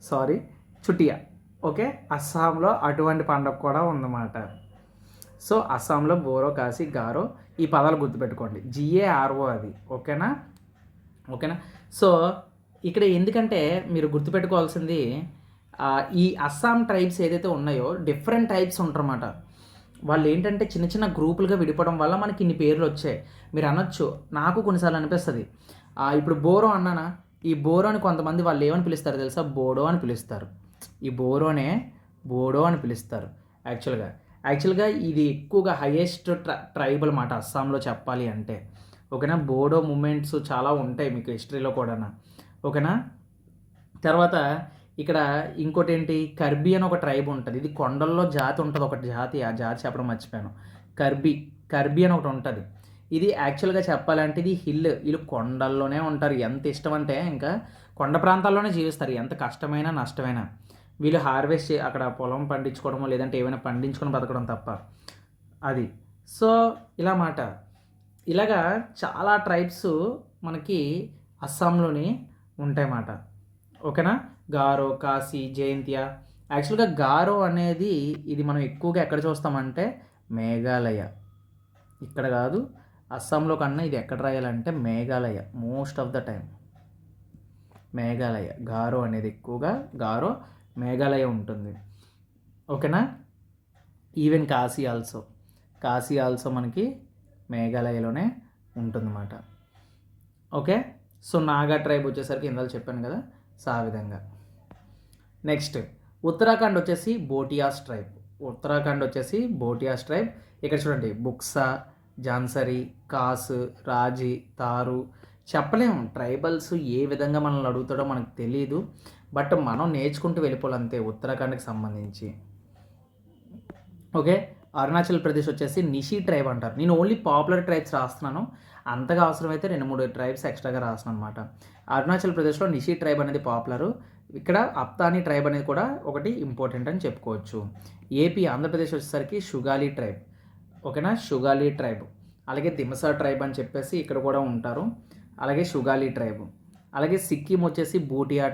సారీ, చుటియా. ఓకే, అస్సాంలో అటువంటి పండుగ కూడా ఉందన్నమాట. సో అస్సాంలో బోరో, కాశీ, గారో, ఈ పదాలు గుర్తుపెట్టుకోండి. GARO అది. ఓకేనా? సో ఇక్కడ ఎందుకంటే మీరు గుర్తుపెట్టుకోవాల్సింది, ఈ అస్సాం ట్రైబ్స్ ఏదైతే ఉన్నాయో డిఫరెంట్ టైప్స్ ఉంటారన్నమాట. వాళ్ళు ఏంటంటే చిన్న చిన్న గ్రూపులుగా విడిపోవడం వల్ల మనకి ఇన్ని పేర్లు వచ్చాయి. మీరు అనొచ్చు, నాకు కొన్నిసార్లు అనిపిస్తుంది, ఇప్పుడు బోరో అన్నానా, ఈ బోరోని కొంతమంది వాళ్ళు ఏమని పిలుస్తారు తెలుసా? బోడో అని పిలుస్తారు. ఈ బోరోనే బోడో అని పిలుస్తారు యాక్చువల్గా ఇది ఎక్కువగా హైయెస్ట్ ట్రైబల్ అన్నమాట అస్సాంలో చెప్పాలి అంటే. ఓకేనా? బోడో మూమెంట్స్ చాలా ఉంటాయి మీకు హిస్టరీలో కూడా. ఓకేనా? తర్వాత ఇక్కడ ఇంకోటి ఏంటి, కర్బీ అని ఒక ట్రైబ్ ఉంటుంది. ఇది కొండల్లో జాతి ఉంటుంది, ఒకటి జాతి, ఆ జాతి చెప్పడం మర్చిపోయాను. కర్బీ అని ఒకటి ఉంటుంది. ఇది యాక్చువల్గా చెప్పాలంటే ఇది వీళ్ళు కొండల్లోనే ఉంటారు. ఎంత ఇష్టం అంటే ఇంకా కొండ ప్రాంతాల్లోనే జీవిస్తారు, ఎంత కష్టమైనా నష్టమైనా. వీళ్ళు హార్వెస్ట్ అక్కడ పొలం పండించుకోవడమో లేదంటే ఏమైనా పండించుకొని బతకడం తప్ప అది. సో ఇలా మాట. ఇలాగా చాలా ట్రైబ్స్ మనకి అస్సాంలోని ఉంటాయన్నమాట. ఓకేనా? గారో, కాశీ, జయంతియా. యాక్చువల్గా గారో అనేది ఇది మనం ఎక్కువగా ఎక్కడ చూస్తామంటే మేఘాలయ. ఇక్కడ కాదు, అస్సాంలో కన్నా ఇది ఎక్కడ రాయాలంటే Meghalaya. Most of the time Meghalaya. Garo అనేది ఎక్కువగా గారో మేఘాలయ ఉంటుంది. ఓకేనా? ఈవెన్ కాశీ ఆల్సో మనకి మేఘాలయలోనే ఉంటుందన్నమాట. ఓకే. సో నాగా ట్రైబ్ వచ్చేసరికి ఇందాక చెప్పాను కదా, సో ఆ విధంగా. నెక్స్ట్ ఉత్తరాఖండ్ వచ్చేసి బోటియాస్ ట్రైబ్. ఇక్కడ చూడండి, బుక్సా, జాన్సరీ, కాస్, రాజీ, తారు. చెప్పలేము ట్రైబల్స్ ఏ విధంగా మనల్ని అడుగుతాడో మనకు తెలియదు, బట్ మనం నేర్చుకుంటూ వెళ్ళిపోవాలంతే ఉత్తరాఖండ్కి సంబంధించి. ఓకే. అరుణాచల్ ప్రదేశ్ వచ్చేసి నిషి ట్రైబ్ అంటారు. నేను ఓన్లీ పాపులర్ ట్రైబ్స్ రాస్తున్నాను, అంతగా అవసరమైతే 2-3 ట్రైబ్స్ ఎక్స్ట్రాగా రాస్తున్నాను అనమాట. అరుణాచల్ ప్రదేశ్లో నిషి ట్రైబ్ అనేది పాపులరు. ఇక్కడ అప్తానీ ట్రైబ్ అనేది కూడా ఒకటి ఇంపార్టెంట్ అని చెప్పుకోవచ్చు. ఏపీ ఆంధ్రప్రదేశ్ వచ్చేసరికి షుగాలి ట్రైబ్. ఓకేనా? షుగాలి ట్రైబ్. అలాగే దిమసా ట్రైబ్ అని చెప్పేసి ఇక్కడ కూడా ఉంటారు. అలాగే షుగాలి ట్రైబ్. అలాగే సిక్కిం వచ్చేసి బూటియా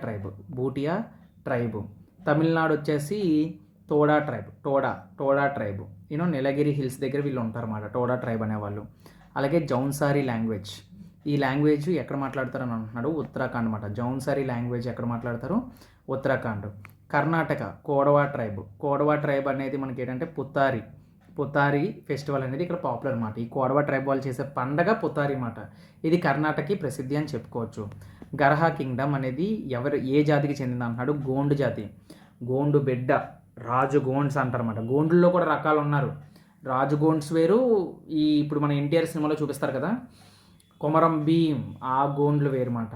ట్రైబ్. తమిళనాడు వచ్చేసి తోడా ట్రైబ్. నీలగిరి హిల్స్ దగ్గర వీళ్ళు ఉంటారు అన్నమాట, టోడా ట్రైబ్ అనేవాళ్ళు. అలాగే జౌన్సారీ లాంగ్వేజ్. ఈ లాంగ్వేజ్ ఎక్కడ మాట్లాడతారని అంటున్నాడు, ఉత్తరాఖండ్ అనమాట. జౌన్సారీ లాంగ్వేజ్ ఎక్కడ మాట్లాడతారు, ఉత్తరాఖండ్. కర్ణాటక కోడవా ట్రైబ్ అనేది మనకి ఏంటంటే పుతారి ఫెస్టివల్ అనేది ఇక్కడ పాపులర్ అనమాట. ఈ కోడవా ట్రైబ్ వాళ్ళు చేసే పండగ పుతారి అన్నమాట. ఇది కర్ణాటకకి ప్రసిద్ధి అని చెప్పుకోవచ్చు. గర్హా కింగ్డమ్ అనేది ఏ జాతికి చెందింది అంటున్నాడు, గోండు జాతి. గోండు బిడ్డ రాజు గోండ్స్ అంటారన్నమాట. గోండుల్లో కూడా రకాలు ఉన్నారు. రాజు గోండ్స్ వేరు, ఇప్పుడు మన ఎన్టీఆర్ సినిమాలో చూపిస్తారు కదా కొమరం భీం, ఆ గోండ్లు వేరు మాట.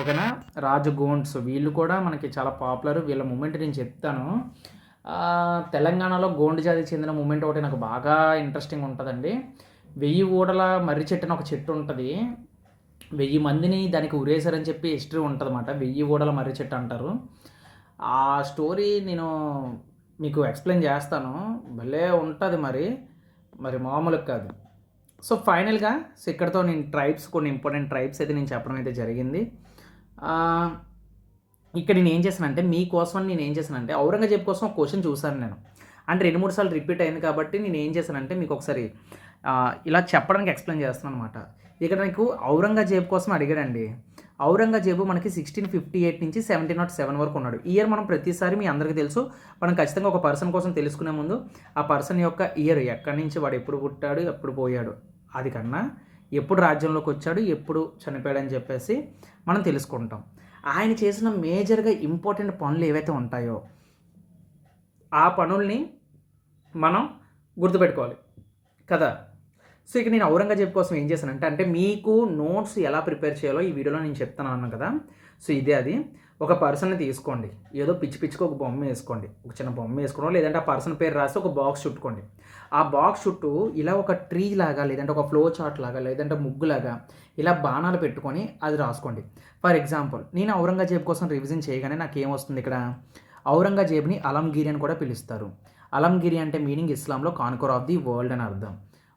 ఓకేనా? రాజు గోండ్స్ వీళ్ళు కూడా మనకి చాలా పాపులర్. వీళ్ళ మూమెంట్ నేను చెప్తాను. తెలంగాణలో గోండు జాతికి చెందిన మూమెంట్ ఒకటి నాకు బాగా ఇంట్రెస్టింగ్ ఉంటుందండి. 1000 ఊడల మర్రి చెట్టు అని ఒక చెట్టు ఉంటుంది. 1000 మందిని దానికి ఉరేశారని చెప్పి హిస్టరీ ఉంటుంది అన్నమాట. 1000 ఊడల మర్రి చెట్టు అంటారు. ఆ స్టోరీ నేను మీకు ఎక్స్ప్లెయిన్ చేస్తాను, భలే ఉంటుంది మరి మామూలుగా కాదు. సో ఫైనల్గా ఇక్కడతో నేను కొన్ని ఇంపార్టెంట్ ట్రైబ్స్ అయితే నేను చెప్పడం అయితే జరిగింది. ఇక్కడ నేను ఏం చేశానంటే మీకోసం ఔరంగజేబ్ కోసం ఒక క్వశ్చన్ చూశాను నేను. అంటే 2-3 సార్లు రిపీట్ అయింది కాబట్టి నేను ఏం చేశానంటే మీకు ఒకసారి ఇలా చెప్పడానికి ఎక్స్ప్లెయిన్ చేస్తున్నాను అనమాట. ఇక్కడ నాకు ఔరంగజేబు కోసం అడిగాడండి. ఔరంగజేబు మనకి 1658 నుంచి 1707 వరకు ఉన్నాడు. ఇయర్ మనం ప్రతిసారి మీ అందరికీ తెలుసు, మనం ఖచ్చితంగా ఒక పర్సన్ కోసం తెలుసుకునే ముందు ఆ పర్సన్ యొక్క ఇయర్, ఎక్కడి నుంచి వాడు ఎప్పుడు పుట్టాడు ఎప్పుడు పోయాడు, అది కన్నా ఎప్పుడు రాజ్యంలోకి వచ్చాడు ఎప్పుడు చనిపోయాడు అని చెప్పేసి మనం తెలుసుకుంటాం. ఆయన చేసిన మేజర్గా ఇంపార్టెంట్ పనులు ఏవైతే ఉంటాయో ఆ పనుల్ని మనం గుర్తుపెట్టుకోవాలి కదా. సో ఇక నేను ఔరంగజేబు కోసం ఏం చేశానంటే, అంటే మీకు నోట్స్ ఎలా ప్రిపేర్ చేయాలో ఈ వీడియోలో నేను చెప్తాను అన్నాను కదా. సో ఇదే అది. ఒక పర్సన్ని తీసుకోండి, ఏదో పిచ్చిగా ఒక బొమ్మ వేసుకోండి, ఒక చిన్న బొమ్మ వేసుకోండి, లేదంటే ఆ పర్సన్ పేరు రాసి ఒక బాక్స్ చుట్టుకోండి. ఆ బాక్స్ చుట్టూ ఇలా ఒక ట్రీ లాగా, లేదంటే ఒక ఫ్లో చార్ట్ లాగా, లేదంటే ముగ్గులాగా ఇలా బాణాలు పెట్టుకొని అది రాసుకోండి. ఫర్ ఎగ్జాంపుల్ నేను ఔరంగజేబు కోసం రివిజన్ చేయగానే నాకు ఏమొస్తుంది, ఇక్కడ ఔరంగజేబుని అలంగిరి అని కూడా పిలుస్తారు. అలంగిరి అంటే మీనింగ్ ఇస్లాంలో కాన్కర్ ఆఫ్ ది వరల్డ్ అని అర్థం.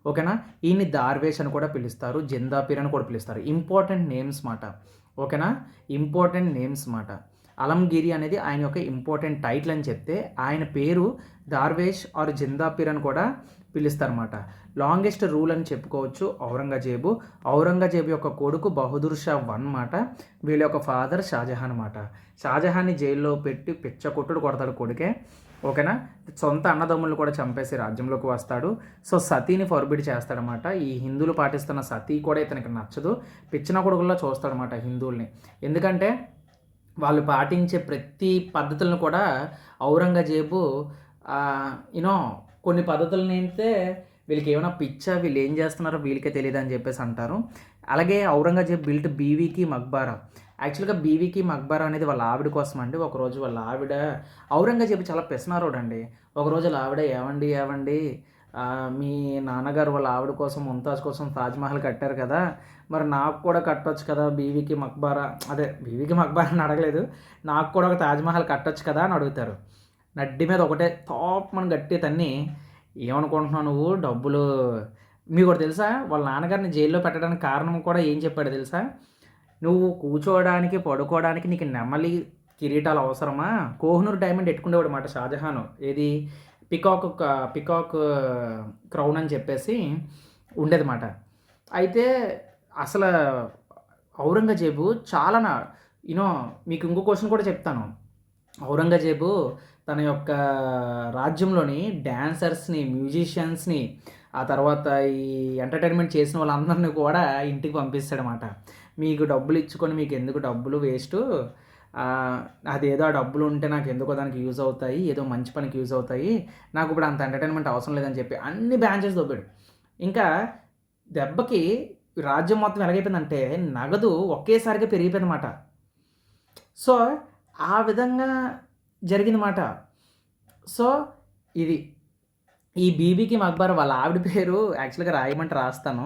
ఓకేనా? ఈయన్ని దార్వేష్ అని కూడా పిలుస్తారు, జందాపీర్ అని కూడా పిలుస్తారు. ఇంపార్టెంట్ నేమ్స్ మాట. ఓకేనా? ఇంపార్టెంట్ నేమ్స్ మాట. అలంగిరి అనేది ఆయన యొక్క ఇంపార్టెంట్ టైటిల్ అని చెప్తే ఆయన పేరు దార్వేష్ ఆర్ జందాపీర్ అని కూడా పిలుస్తారన్నమాట. లాంగెస్ట్ రూల్ అని చెప్పుకోవచ్చు ఔరంగజేబు యొక్క కొడుకు బహదూర్ షా 1 మాట. వీళ్ళ యొక్క ఫాదర్ షాజహాన్ మాట. షాజహాన్ని జైల్లో పెట్టి పిచ్చకొట్టుడు కొడతాడు కొడుకే. ఓకేనా? సొంత అన్నదమ్ములు కూడా చంపేసి రాజ్యంలోకి వస్తాడు. సో సతీని ఫర్బిడ్ చేస్తాడనమాట. ఈ హిందువులు పాటిస్తున్న సతీ కూడా ఇతనికి నచ్చదు, పిచ్చిన కొడుకుల్లో చూస్తాడనమాట హిందువుల్ని. ఎందుకంటే వాళ్ళు పాటించే ప్రతి పద్ధతులను కూడా ఔరంగజేబు కొన్ని పద్ధతులను అయితే వీళ్ళకి ఏమైనా పిచ్చా, వీళ్ళు ఏం చేస్తున్నారో వీళ్ళకే తెలియదు అని చెప్పేసి అంటారు. అలాగే ఔరంగజేబ్ బిల్ట్ బీవీకి మక్బారా. యాక్చువల్గా బీవీకి మక్బారా అనేది వాళ్ళ ఆవిడ కోసం అండి. ఒకరోజు వాళ్ళ ఆవిడ, ఔరంగజేబు చాలా పెసనారోడు అండి. ఒకరోజు వాళ్ళ ఆవిడ ఏవండి మీ నాన్నగారు వాళ్ళ ఆవిడ కోసం, ముంతాజ్ కోసం తాజ్మహల్ కట్టారు కదా, మరి నాకు కూడా కట్టొచ్చు కదా బీవీకి మక్బారా అని అడగలేదు, నాకు కూడా ఒక తాజ్మహల్ కట్టొచ్చు కదా అని అడుగుతారు. నడ్డి మీద ఒకటే టాప్ మన గట్టి తన్ని, ఏమనుకుంటున్నావు నువ్వు, డబ్బులు మీకు ఒకటి తెలుసా, వాళ్ళ నాన్నగారిని జైల్లో పెట్టడానికి కారణం కూడా ఏం చెప్పాడు తెలుసా? నువ్వు కూర్చోవడానికి పడుకోవడానికి నీకు నెమలి కిరీటాలు అవసరమా? కోహినూర్ డైమండ్ ఎట్టుకునేవాడు మాట షాజహాన్. ఏది పికాక్ క్రౌన్ అని చెప్పేసి ఉండేది మాట. అయితే అసలు ఔరంగజేబు చాలా యూనో మీకు ఇంకో క్వశ్చన్ కూడా చెప్తాను. ఔరంగజేబు తన యొక్క రాజ్యంలోని డ్యాన్సర్స్ని, మ్యూజిషియన్స్ని, ఆ తర్వాత ఈ ఎంటర్టైన్మెంట్ చేసిన వాళ్ళందరినీ కూడా ఇంటికి పంపిస్తాడనమాట. మీకు డబ్బులు ఇచ్చుకొని మీకు ఎందుకు డబ్బులు వేస్టు, అదేదో ఆ డబ్బులు ఉంటే నాకు ఎందుకో దానికి యూజ్ అవుతాయి, ఏదో మంచి పనికి యూజ్ అవుతాయి, నాకు ఇప్పుడు అంత ఎంటర్టైన్మెంట్ అవసరం లేదని చెప్పి అన్ని బ్యాన్ చేసి దొబ్బాడు. ఇంకా దెబ్బకి రాజ్యం మొత్తం ఎలాగైపోయిందంటే నగదు ఒకేసారిగా పెరిగిపోయిందన్నమాట. సో ఆ విధంగా జరిగిందన్నమాట. సో ఇది ఈ బీబీకి మక్బర్ వాళ్ళ ఆవిడ పేరు యాక్చువల్గా రాయమంటే రాస్తాను.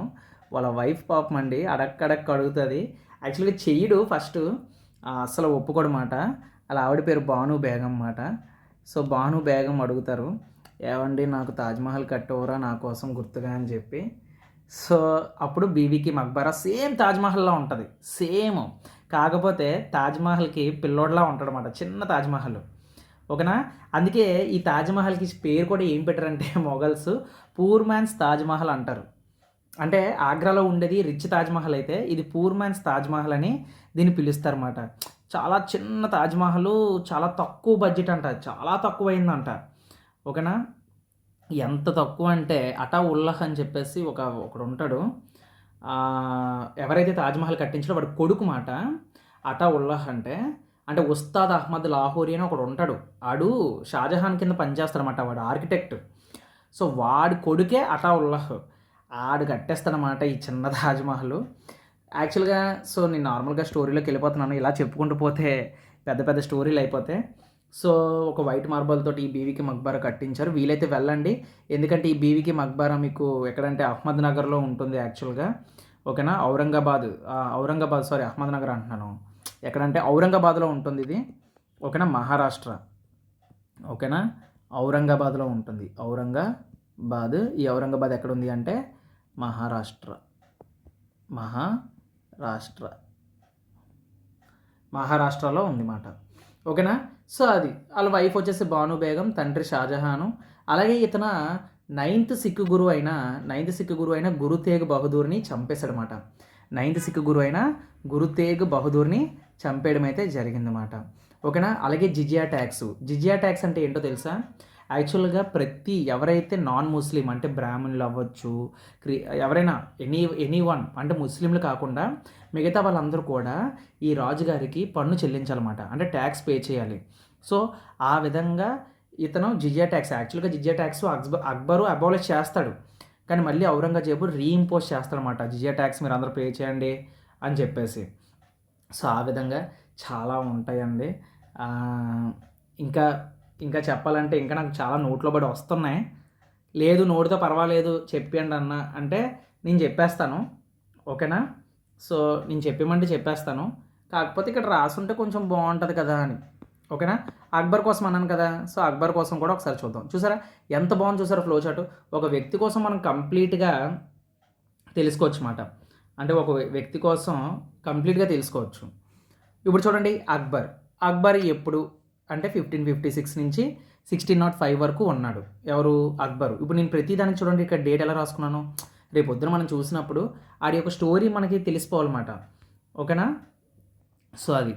వాళ్ళ వైఫ్ పాపం అండి అడక్కడక్క అడుగుతుంది. యాక్చువల్గా చెయ్యడు ఫస్ట్, అస్సలు ఒప్పుకోడు మాట. వాళ్ళ ఆవిడ పేరు బాను బేగం అన్నమాట. సో బాను బేగం అడుగుతారు, ఏవండి నాకు తాజ్మహల్ కట్టవరా నా కోసం గుర్తుగా అని చెప్పి. సో అప్పుడు బీబీకి మక్బరా సేమ్ తాజ్మహల్లా ఉంటుంది, సేమ్. కాకపోతే తాజ్మహల్కి పిల్లోడ్లా ఉంటాడు అన్నమాట, చిన్న తాజ్మహల్. ఓకేనా? అందుకే ఈ తాజ్మహల్కి పేరు కూడా ఏం పెట్టారంటే మొఘల్స్ పూర్ మ్యాన్స్ తాజ్మహల్ అంటారు. అంటే ఆగ్రాలో ఉండేది రిచ్ తాజ్మహల్ అయితే ఇది పూర్ మ్యాన్స్ తాజ్మహల్ అని దీన్ని పిలుస్తారన్నమాట. చాలా చిన్న తాజ్మహల్, చాలా తక్కువ బడ్జెట్ అంట, చాలా తక్కువైందంట. ఓకేనా? ఎంత తక్కువ అంటే అటా ఉల్లహ్ అని చెప్పేసి ఒకడు ఉంటాడు, ఎవరైతే తాజ్మహల్ కట్టించాడో వాడు కొడుకు మాట అటా ఉల్లహ్ అంటే ఉస్తాద్ అహ్మద్ లాహోరీ అని ఒకడు ఉంటాడు. ఆడు షాజహాన్ కింద పనిచేస్తాడనమాట, వాడు ఆర్కిటెక్ట్. సో వాడి కొడుకే అటా ఉల్లహ్, ఆడు కట్టేస్తాడనమాట ఈ చిన్న తాజ్మహల్. యాక్చువల్గా సో నేను నార్మల్గా స్టోరీలోకి వెళ్ళిపోతున్నాను, ఇలా చెప్పుకుంటూ పోతే పెద్ద పెద్ద స్టోరీలు అయిపోతాయి. సో ఒక వైట్ మార్బల్ తోటి ఈ బీవీకి మక్బారా కట్టించారు. వీలైతే వెళ్ళండి, ఎందుకంటే ఈ బీవీకి మక్బారా మీకు ఎక్కడంటే అహ్మద్ నగర్లో ఉంటుంది యాక్చువల్గా. ఓకేనా? ఔరంగాబాద్ సారీ అహ్మద్ నగర్ అంటున్నాను, ఎక్కడంటే ఔరంగాబాద్లో ఉంటుంది ఇది. ఓకేనా? మహారాష్ట్ర. ఓకేనా? ఔరంగాబాద్లో ఉంటుంది, ఔరంగాబాద్. ఈ ఔరంగాబాద్ ఎక్కడ ఉంది అంటే మహారాష్ట్రలో ఉంది మాట. ఓకేనా? సో అది వాళ్ళ వైఫ్ వచ్చేసి బాను బేగం, తండ్రి షాజహాను. అలాగే ఇతన నైన్త్ సిక్ గురువు అయిన గురు తేగ్ బహదూర్ని చంపేశాడనమాట. నైన్త్ సిక్ గురువు అయిన గురు తేగ్ బహదూర్ని చంపేయడం అయితే జరిగిందన్నమాట. ఓకేనా? అలాగే జిజియా ట్యాక్స్ అంటే ఏంటో తెలుసా? యాక్చువల్గా ఎవరైతే నాన్ ముస్లిం అంటే బ్రాహ్మణులు అవ్వచ్చు, ఎవరైనా ఎనీ వన్ అంటే ముస్లింలు కాకుండా మిగతా వాళ్ళందరూ కూడా ఈ రాజుగారికి పన్ను చెల్లించాలన్నమాట, అంటే ట్యాక్స్ పే చేయాలి. సో ఆ విధంగా ఇతను జిజియా ట్యాక్స్ అక్బరు అబాలిష్ చేస్తాడు, కానీ మళ్ళీ ఔరంగజేబు రీఇంపోజ్ చేస్తాడనమాట, జిజియా ట్యాక్స్ మీరు అందరూ పే చేయండి అని చెప్పేసి. సో ఆ విధంగా చాలా ఉంటాయండి. ఇంకా చెప్పాలంటే ఇంకా నాకు చాలా నోట్లో పడి వస్తున్నాయి. లేదు నోటితో పర్వాలేదు చెప్పండి అన్న అంటే నేను చెప్పేస్తాను. ఓకేనా? సో నేను చెప్పేమంటే చెప్పేస్తాను, కాకపోతే ఇక్కడ రాసుంటే కొంచెం బాగుంటుంది కదా అని. ఓకేనా? అక్బర్ కోసం అన్నాను కదా, సో అక్బర్ కోసం కూడా ఒకసారి చూద్దాం. చూసారా ఎంత బాగుంది, చూసారా ఫ్లో చార్ట్. ఒక వ్యక్తి కోసం మనం కంప్లీట్గా తెలుసుకోవచ్చు అన్నమాట, అంటే ఒక వ్యక్తి కోసం కంప్లీట్గా తెలుసుకోవచ్చు. ఇప్పుడు చూడండి అక్బర్ ఎప్పుడు అంటే 1556 నుంచి 1605 వరకు ఉన్నాడు. ఎవరు? అక్బరు. ఇప్పుడు నేను ప్రతిదానికి చూడండి ఇక్కడ డేట్ ఎలా రాసుకున్నాను, రేపు పొద్దున మనం చూసినప్పుడు ఆడి యొక్క స్టోరీ మనకి తెలిసిపోవాలన్నమాట. ఓకేనా? సో అది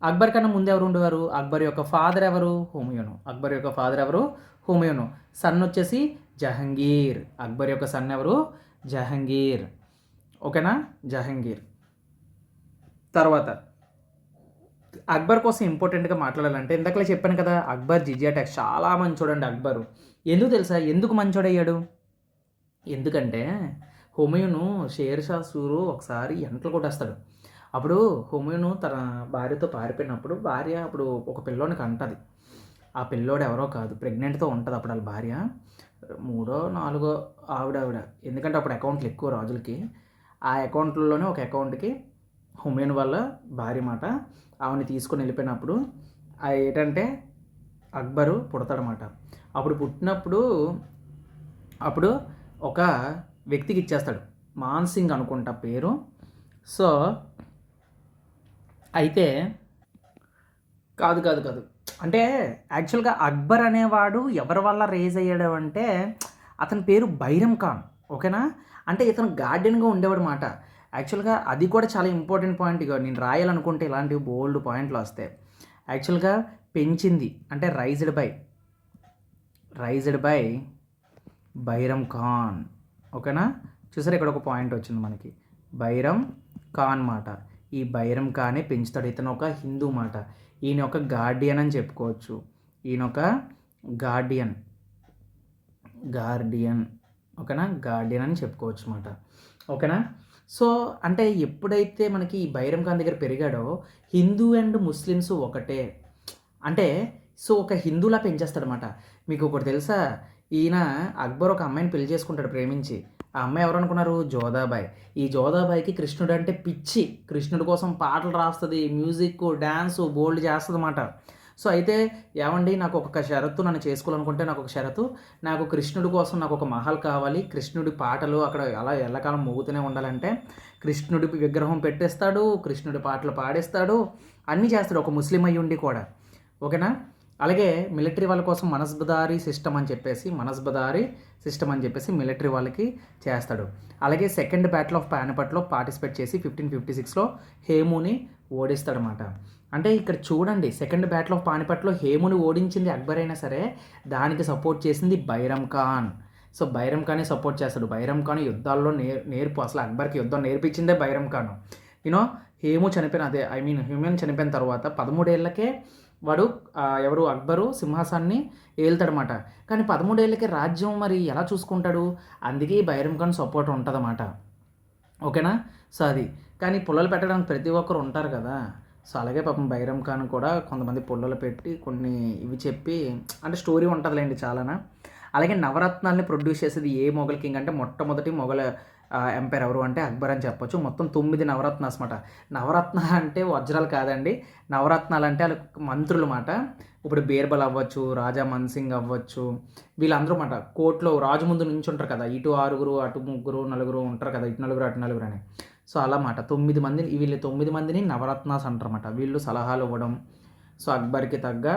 అక్బర్ కన్నా ముందు ఎవరు ఉండేవారు? అక్బర్ యొక్క ఫాదర్ ఎవరు? హుమయూను. సన్ వచ్చేసి జహంగీర్. అక్బర్ యొక్క సన్ ఎవరు? జహంగీర్. ఓకేనా? జహంగీర్. తర్వాత అక్బర్ కోసం ఇంపార్టెంట్గా మాట్లాడాలంటే ఇందాకలే చెప్పాను కదా, అక్బర్ జిజియా ట్యాక్స్ చాలా మంచోడండి అక్బరు. ఎందుకు తెలుసా ఎందుకు మంచోడయ్యాడు? ఎందుకంటే హుమయూను షేర్ షా సూరు ఒకసారి ఎంటలు కొట్టేస్తాడు. అప్పుడు హుమయూను తన భార్యతో పారిపోయినప్పుడు భార్య అప్పుడు ఒక పిల్లోనికి అంటది. ఆ పిల్లోడు ఎవరో కాదు, ప్రెగ్నెంట్తో ఉంటుంది అప్పుడు వాళ్ళ భార్య, 3వ 4వ ఆవిడ. ఎందుకంటే అప్పుడు అకౌంట్లు ఎక్కువ రాజులకి, ఆ అకౌంట్లలోనే ఒక అకౌంట్కి హుమయూన్ వాళ్ళ భార్య మాట ఆవిడని తీసుకొని వెళ్ళిపోయినప్పుడు ఏంటంటే అక్బరు పుడతాడనమాట. అప్పుడు పుట్టినప్పుడు ఒక వ్యక్తికి ఇచ్చేస్తాడు, మాన్సింగ్ అనుకుంటా పేరు. సో అయితే కాదు కాదు కాదు అంటే యాక్చువల్గా అక్బర్ అనేవాడు ఎవరి వల్ల రేజ్ అయ్యాడు అంటే అతని పేరు బైరం ఖాన్, ఓకేనా. అంటే ఇతను గార్డియన్గా ఉండేవాడు మాట. యాక్చువల్గా అది కూడా చాలా ఇంపార్టెంట్ పాయింట్. ఇక నేను రాయాలనుకుంటే ఇలాంటివి బోల్డ్ పాయింట్లు వస్తాయి. యాక్చువల్గా పెంచింది అంటే రైజ్డ్ బై బైరం ఖాన్, ఓకేనా. చూసారా ఇక్కడ ఒక పాయింట్ వచ్చింది మనకి, బైరం ఖాన్ మాట. ఈ బైరం ఖానే పెంచుతాడు. ఇతను ఒక హిందూ మాట. ఈయన ఒక గార్డియన్ అని చెప్పుకోవచ్చు. ఈయన ఒక గార్డియన్, ఓకేనా, గార్డియన్ అని చెప్పుకోవచ్చు అన్నమాట, ఓకేనా. సో అంటే ఎప్పుడైతే మనకి ఈ బైరం ఖాన్ దగ్గర పెరిగాడో హిందూ అండ్ ముస్లిమ్స్ ఒకటే అంటే సో ఒక హిందూలా పెంచేస్తాడనమాట. మీకు ఒకటి తెలుసా, ఈయన అక్బర్ ఒక అమ్మాయిని పెళ్లి చేసుకుంటాడు ప్రేమించి. ఆ అమ్మాయి ఎవరు అనుకున్నారు? జోధాబాయ్. ఈ జోధాబాయికి కృష్ణుడు అంటే పిచ్చి. కృష్ణుడి కోసం పాటలు రాస్తుంది, మ్యూజిక్, డ్యాన్స్ బోల్డ్ చేస్తుంది అన్నమాట. సో అయితే ఏమండి, నాకు ఒక షరతు, నన్ను చేసుకోవాలనుకుంటే నాకు ఒక షరతు, నాకు కృష్ణుడి కోసం నాకు ఒక మహల్ కావాలి, కృష్ణుడి పాటలు అక్కడ అలా ఎల్లకాలం మోగుతూనే ఉండాలంటే కృష్ణుడి విగ్రహం పెట్టేస్తాడు, కృష్ణుడి పాటలు పాడేస్తాడు, అన్నీ చేస్తాడు ఒక ముస్లిం అయ్యి ఉండి కూడా, ఓకేనా. అలాగే మిలిటరీ వాళ్ళ కోసం మనస్బదారీ సిస్టమ్ అని చెప్పేసి మిలిటరీ వాళ్ళకి చేస్తాడు. అలాగే సెకండ్ బ్యాటిల్ ఆఫ్ పానిపట్లో పార్టిసిపేట్ చేసి 1556లో హేముని ఓడిస్తాడనమాట. అంటే ఇక్కడ చూడండి, సెకండ్ బ్యాటిల్ ఆఫ్ పానిపట్లో హేముని ఓడించింది అక్బర్ అయినా సరే దానికి సపోర్ట్ చేసింది బైరం ఖాన్. సో బైరం ఖానే సపోర్ట్ చేస్తాడు. బైరం ఖాన్ యుద్ధాల్లో నేర్పు అసలు అక్బర్కి యుద్ధం నేర్పించిందే బైరం ఖాన్. యూనో హేము హ్యూమన్ చనిపోయిన తర్వాత 13 ఏళ్ళకే వాడు ఎవరు అక్బరు సింహాసాన్ని ఏలుతాడనమాట. కానీ 13 ఏళ్ళకే రాజ్యం మరి ఎలా చూసుకుంటాడు? అందుకే బైరం ఖాన్ సపోర్ట్ ఉంటుందన్నమాట, ఓకేనా. సో అది కానీ పుల్లలు పెట్టడానికి ప్రతి ఒక్కరు ఉంటారు కదా. సో అలాగే పాపం బైరం ఖాన్ కూడా కొంతమంది పుల్లలు పెట్టి కొన్ని ఇవి చెప్పి అంటే స్టోరీ ఉంటుందిలేండి చాలానా. అలాగే నవరత్నాల్ని ప్రొడ్యూస్ చేసేది ఏ మొఘల్ కింగ్ అంటే మొట్టమొదటి మొఘల్ ఎంపైర్ ఎవరు అంటే అక్బర్ అని చెప్పొచ్చు. మొత్తం 9 నవరత్నాస్ మాట. నవరత్న అంటే వజ్రాలు కాదండి, నవరత్నాలు అంటే వాళ్ళ మంత్రులు మాట. ఇప్పుడు బీర్బల్ అవ్వచ్చు, రాజా మన్సింగ్ అవ్వచ్చు, వీళ్ళందరూ మాట కోర్టులో రాజు ముందు నుంచి ఉంటారు కదా, ఇటు 6 అటు 3 నలుగురు ఉంటారు కదా, ఇటు 4 అటు 4 అని. సో అలా మాట 9 మందిని, వీళ్ళు 9 మందిని నవరత్నాస్ అంటారన్నమాట. వీళ్ళు సలహాలు ఇవ్వడం, సో అక్బర్కి తగ్గ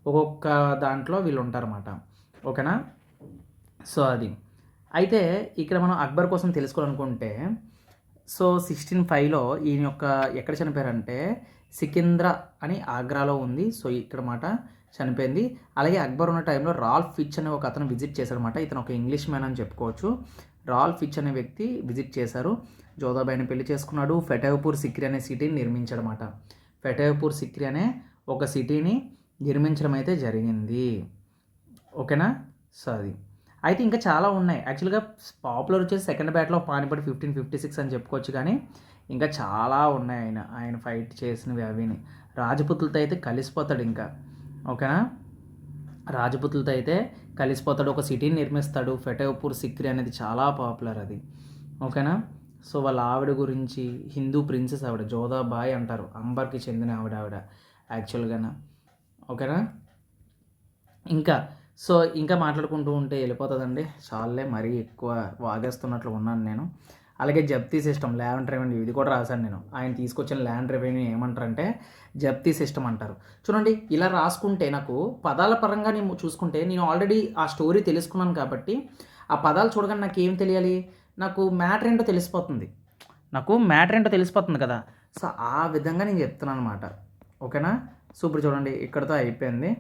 ఒక్కొక్క దాంట్లో వీళ్ళు ఉంటారన్నమాట, ఓకేనా. సో అది అయితే ఇక్కడ మనం అక్బర్ కోసం తెలుసుకోవాలనుకుంటే సో 1605లో ఈయన యొక్క ఎక్కడ చనిపోయారంటే సికింద్రా అని ఆగ్రాలో ఉంది. సో ఇక్కడ మాట చనిపోయింది. అలాగే అక్బర్ ఉన్న టైంలో రాల్ఫ్ ఫిచ్ అనే ఒక అతను విజిట్ చేశారన్నమాట. ఇతను ఒక ఇంగ్లీష్ మ్యాన్ అని చెప్పుకోవచ్చు. రాల్ఫ్ ఫిచ్ అనే వ్యక్తి విజిట్ చేశారు. జోధాబాయిని పెళ్లి చేసుకున్నాడు. ఫతేహపూర్ సిక్రీ అనే సిటీని నిర్మించాడనమాట. ఫతేహపూర్ సిక్రీ అనే ఒక సిటీని నిర్మించడం అయితే జరిగింది, ఓకేనా. సో అది అయితే ఇంకా చాలా ఉన్నాయి. యాక్చువల్గా పాపులర్ వచ్చేసి సెకండ్ బ్యాటిల్ ఆఫ్ పానిపట్ 1556 అని చెప్పుకోవచ్చు. కానీ ఇంకా చాలా ఉన్నాయి ఆయన ఫైట్ చేసినవి అవిని. రాజపుతులతో అయితే కలిసిపోతాడు ఇంకా, ఓకేనా. రాజపుతులతో అయితే కలిసిపోతాడు, ఒక సిటీని నిర్మిస్తాడు. ఫతేహపూర్ సిక్రీ అనేది చాలా పాపులర్ అది, ఓకేనా. సో వాళ్ళ ఆవిడ గురించి హిందూ ప్రిన్సెస్ ఆవిడ జోధాబాయ్ అంటారు, అంబర్కి చెందిన ఆవిడ యాక్చువల్గానా, ఓకేనా. ఇంకా మాట్లాడుకుంటూ ఉంటే వెళ్ళిపోతుందండి, చాలే మరీ ఎక్కువ వాగేస్తున్నట్లు ఉన్నాను నేను. అలాగే జప్తీ సిస్టమ్, ల్యాండ్ రెవెన్యూ, ఇది కూడా రాశాను నేను. ఆయన తీసుకొచ్చిన ల్యాండ్ రెవెన్యూ ఏమంటారంటే జప్తీ సిస్టమ్ అంటారు. చూడండి ఇలా రాసుకుంటే నాకు పదాల పరంగా నేను చూసుకుంటే నేను ఆల్రెడీ ఆ స్టోరీ తెలుసుకున్నాను కాబట్టి ఆ పదాలు చూడగానే నాకు ఏం తెలియాలి, నాకు మ్యాటర్ ఏంటో తెలిసిపోతుంది కదా. సో ఆ విధంగా నేను చెప్తున్నాను అనమాట, ఓకేనా. సో ఇప్పుడు చూడండి ఇక్కడితో అయిపోయింది,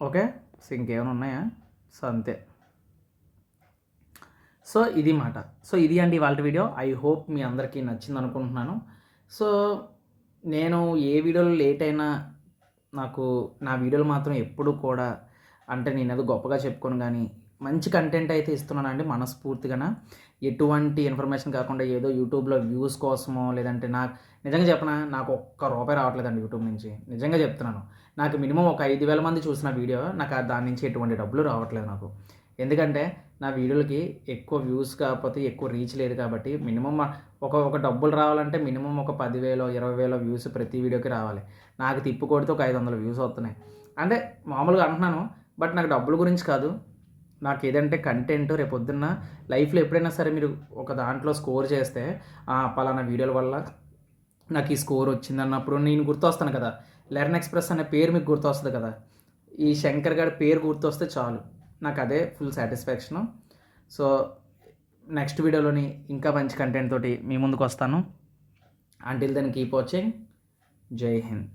ఓకే. సో ఇంకేమైనా ఉన్నాయా? సో అంతే. సో ఇది మాట. సో ఇది అండి వాళ్ళ వీడియో. ఐ హోప్ మీ అందరికీ నచ్చింది అనుకుంటున్నాను. సో నేను ఏ వీడియోలో లేట్ అయినా నాకు నా వీడియోలు మాత్రం ఎప్పుడు కూడా అంటే నేను అది గొప్పగా చెప్పుకోను, కానీ మంచి కంటెంట్ అయితే ఇస్తున్నానండి మనస్ఫూర్తిగా. ఎటువంటి ఇన్ఫర్మేషన్ కాకుండా ఏదో యూట్యూబ్లో వ్యూస్ కోసమో లేదంటే నిజంగా చెప్పనా, నాకు ₹1 రావట్లేదండి యూట్యూబ్ నుంచి. నిజంగా చెప్తున్నాను. నాకు మినిమం ఒక 5,000 మంది చూసిన వీడియో నాకు దాని నుంచి ఎటువంటి డబ్బులు రావట్లేదు నాకు. ఎందుకంటే నా వీడియోలకి ఎక్కువ వ్యూస్ కాకపోతే ఎక్కువ రీచ్ లేదు కాబట్టి మినిమం ఒక డబ్బులు రావాలంటే మినిమం ఒక 10,000 20,000 వ్యూస్ ప్రతి వీడియోకి రావాలి. నాకు తిప్పు కొడితే ఒక 500 వ్యూస్ వస్తున్నాయి. అంటే మామూలుగా అంటున్నాను, బట్ నాకు డబ్బుల గురించి కాదు, నాకు ఏదంటే కంటెంట్ రేపొద్దున్న లైఫ్లో ఎప్పుడైనా సరే మీరు ఒక దాంట్లో స్కోర్ చేస్తే పలానా వీడియోల వల్ల నాకు ఈ స్కోర్ వచ్చింది అన్నప్పుడు నేను గుర్తొస్తాను కదా. లెర్న్ ఎక్స్ప్రెస్ అనే పేరు మీకు గుర్తొస్తుంది కదా. ఈ శంకర్ గారి పేరు గుర్తొస్తే చాలు, నాకు అదే ఫుల్ సాటిస్ఫాక్షను. సో నెక్స్ట్ వీడియోలోని ఇంకా మంచి కంటెంట్ తోటి మీ ముందుకు వస్తాను. Until then keep watching. Jai Hind.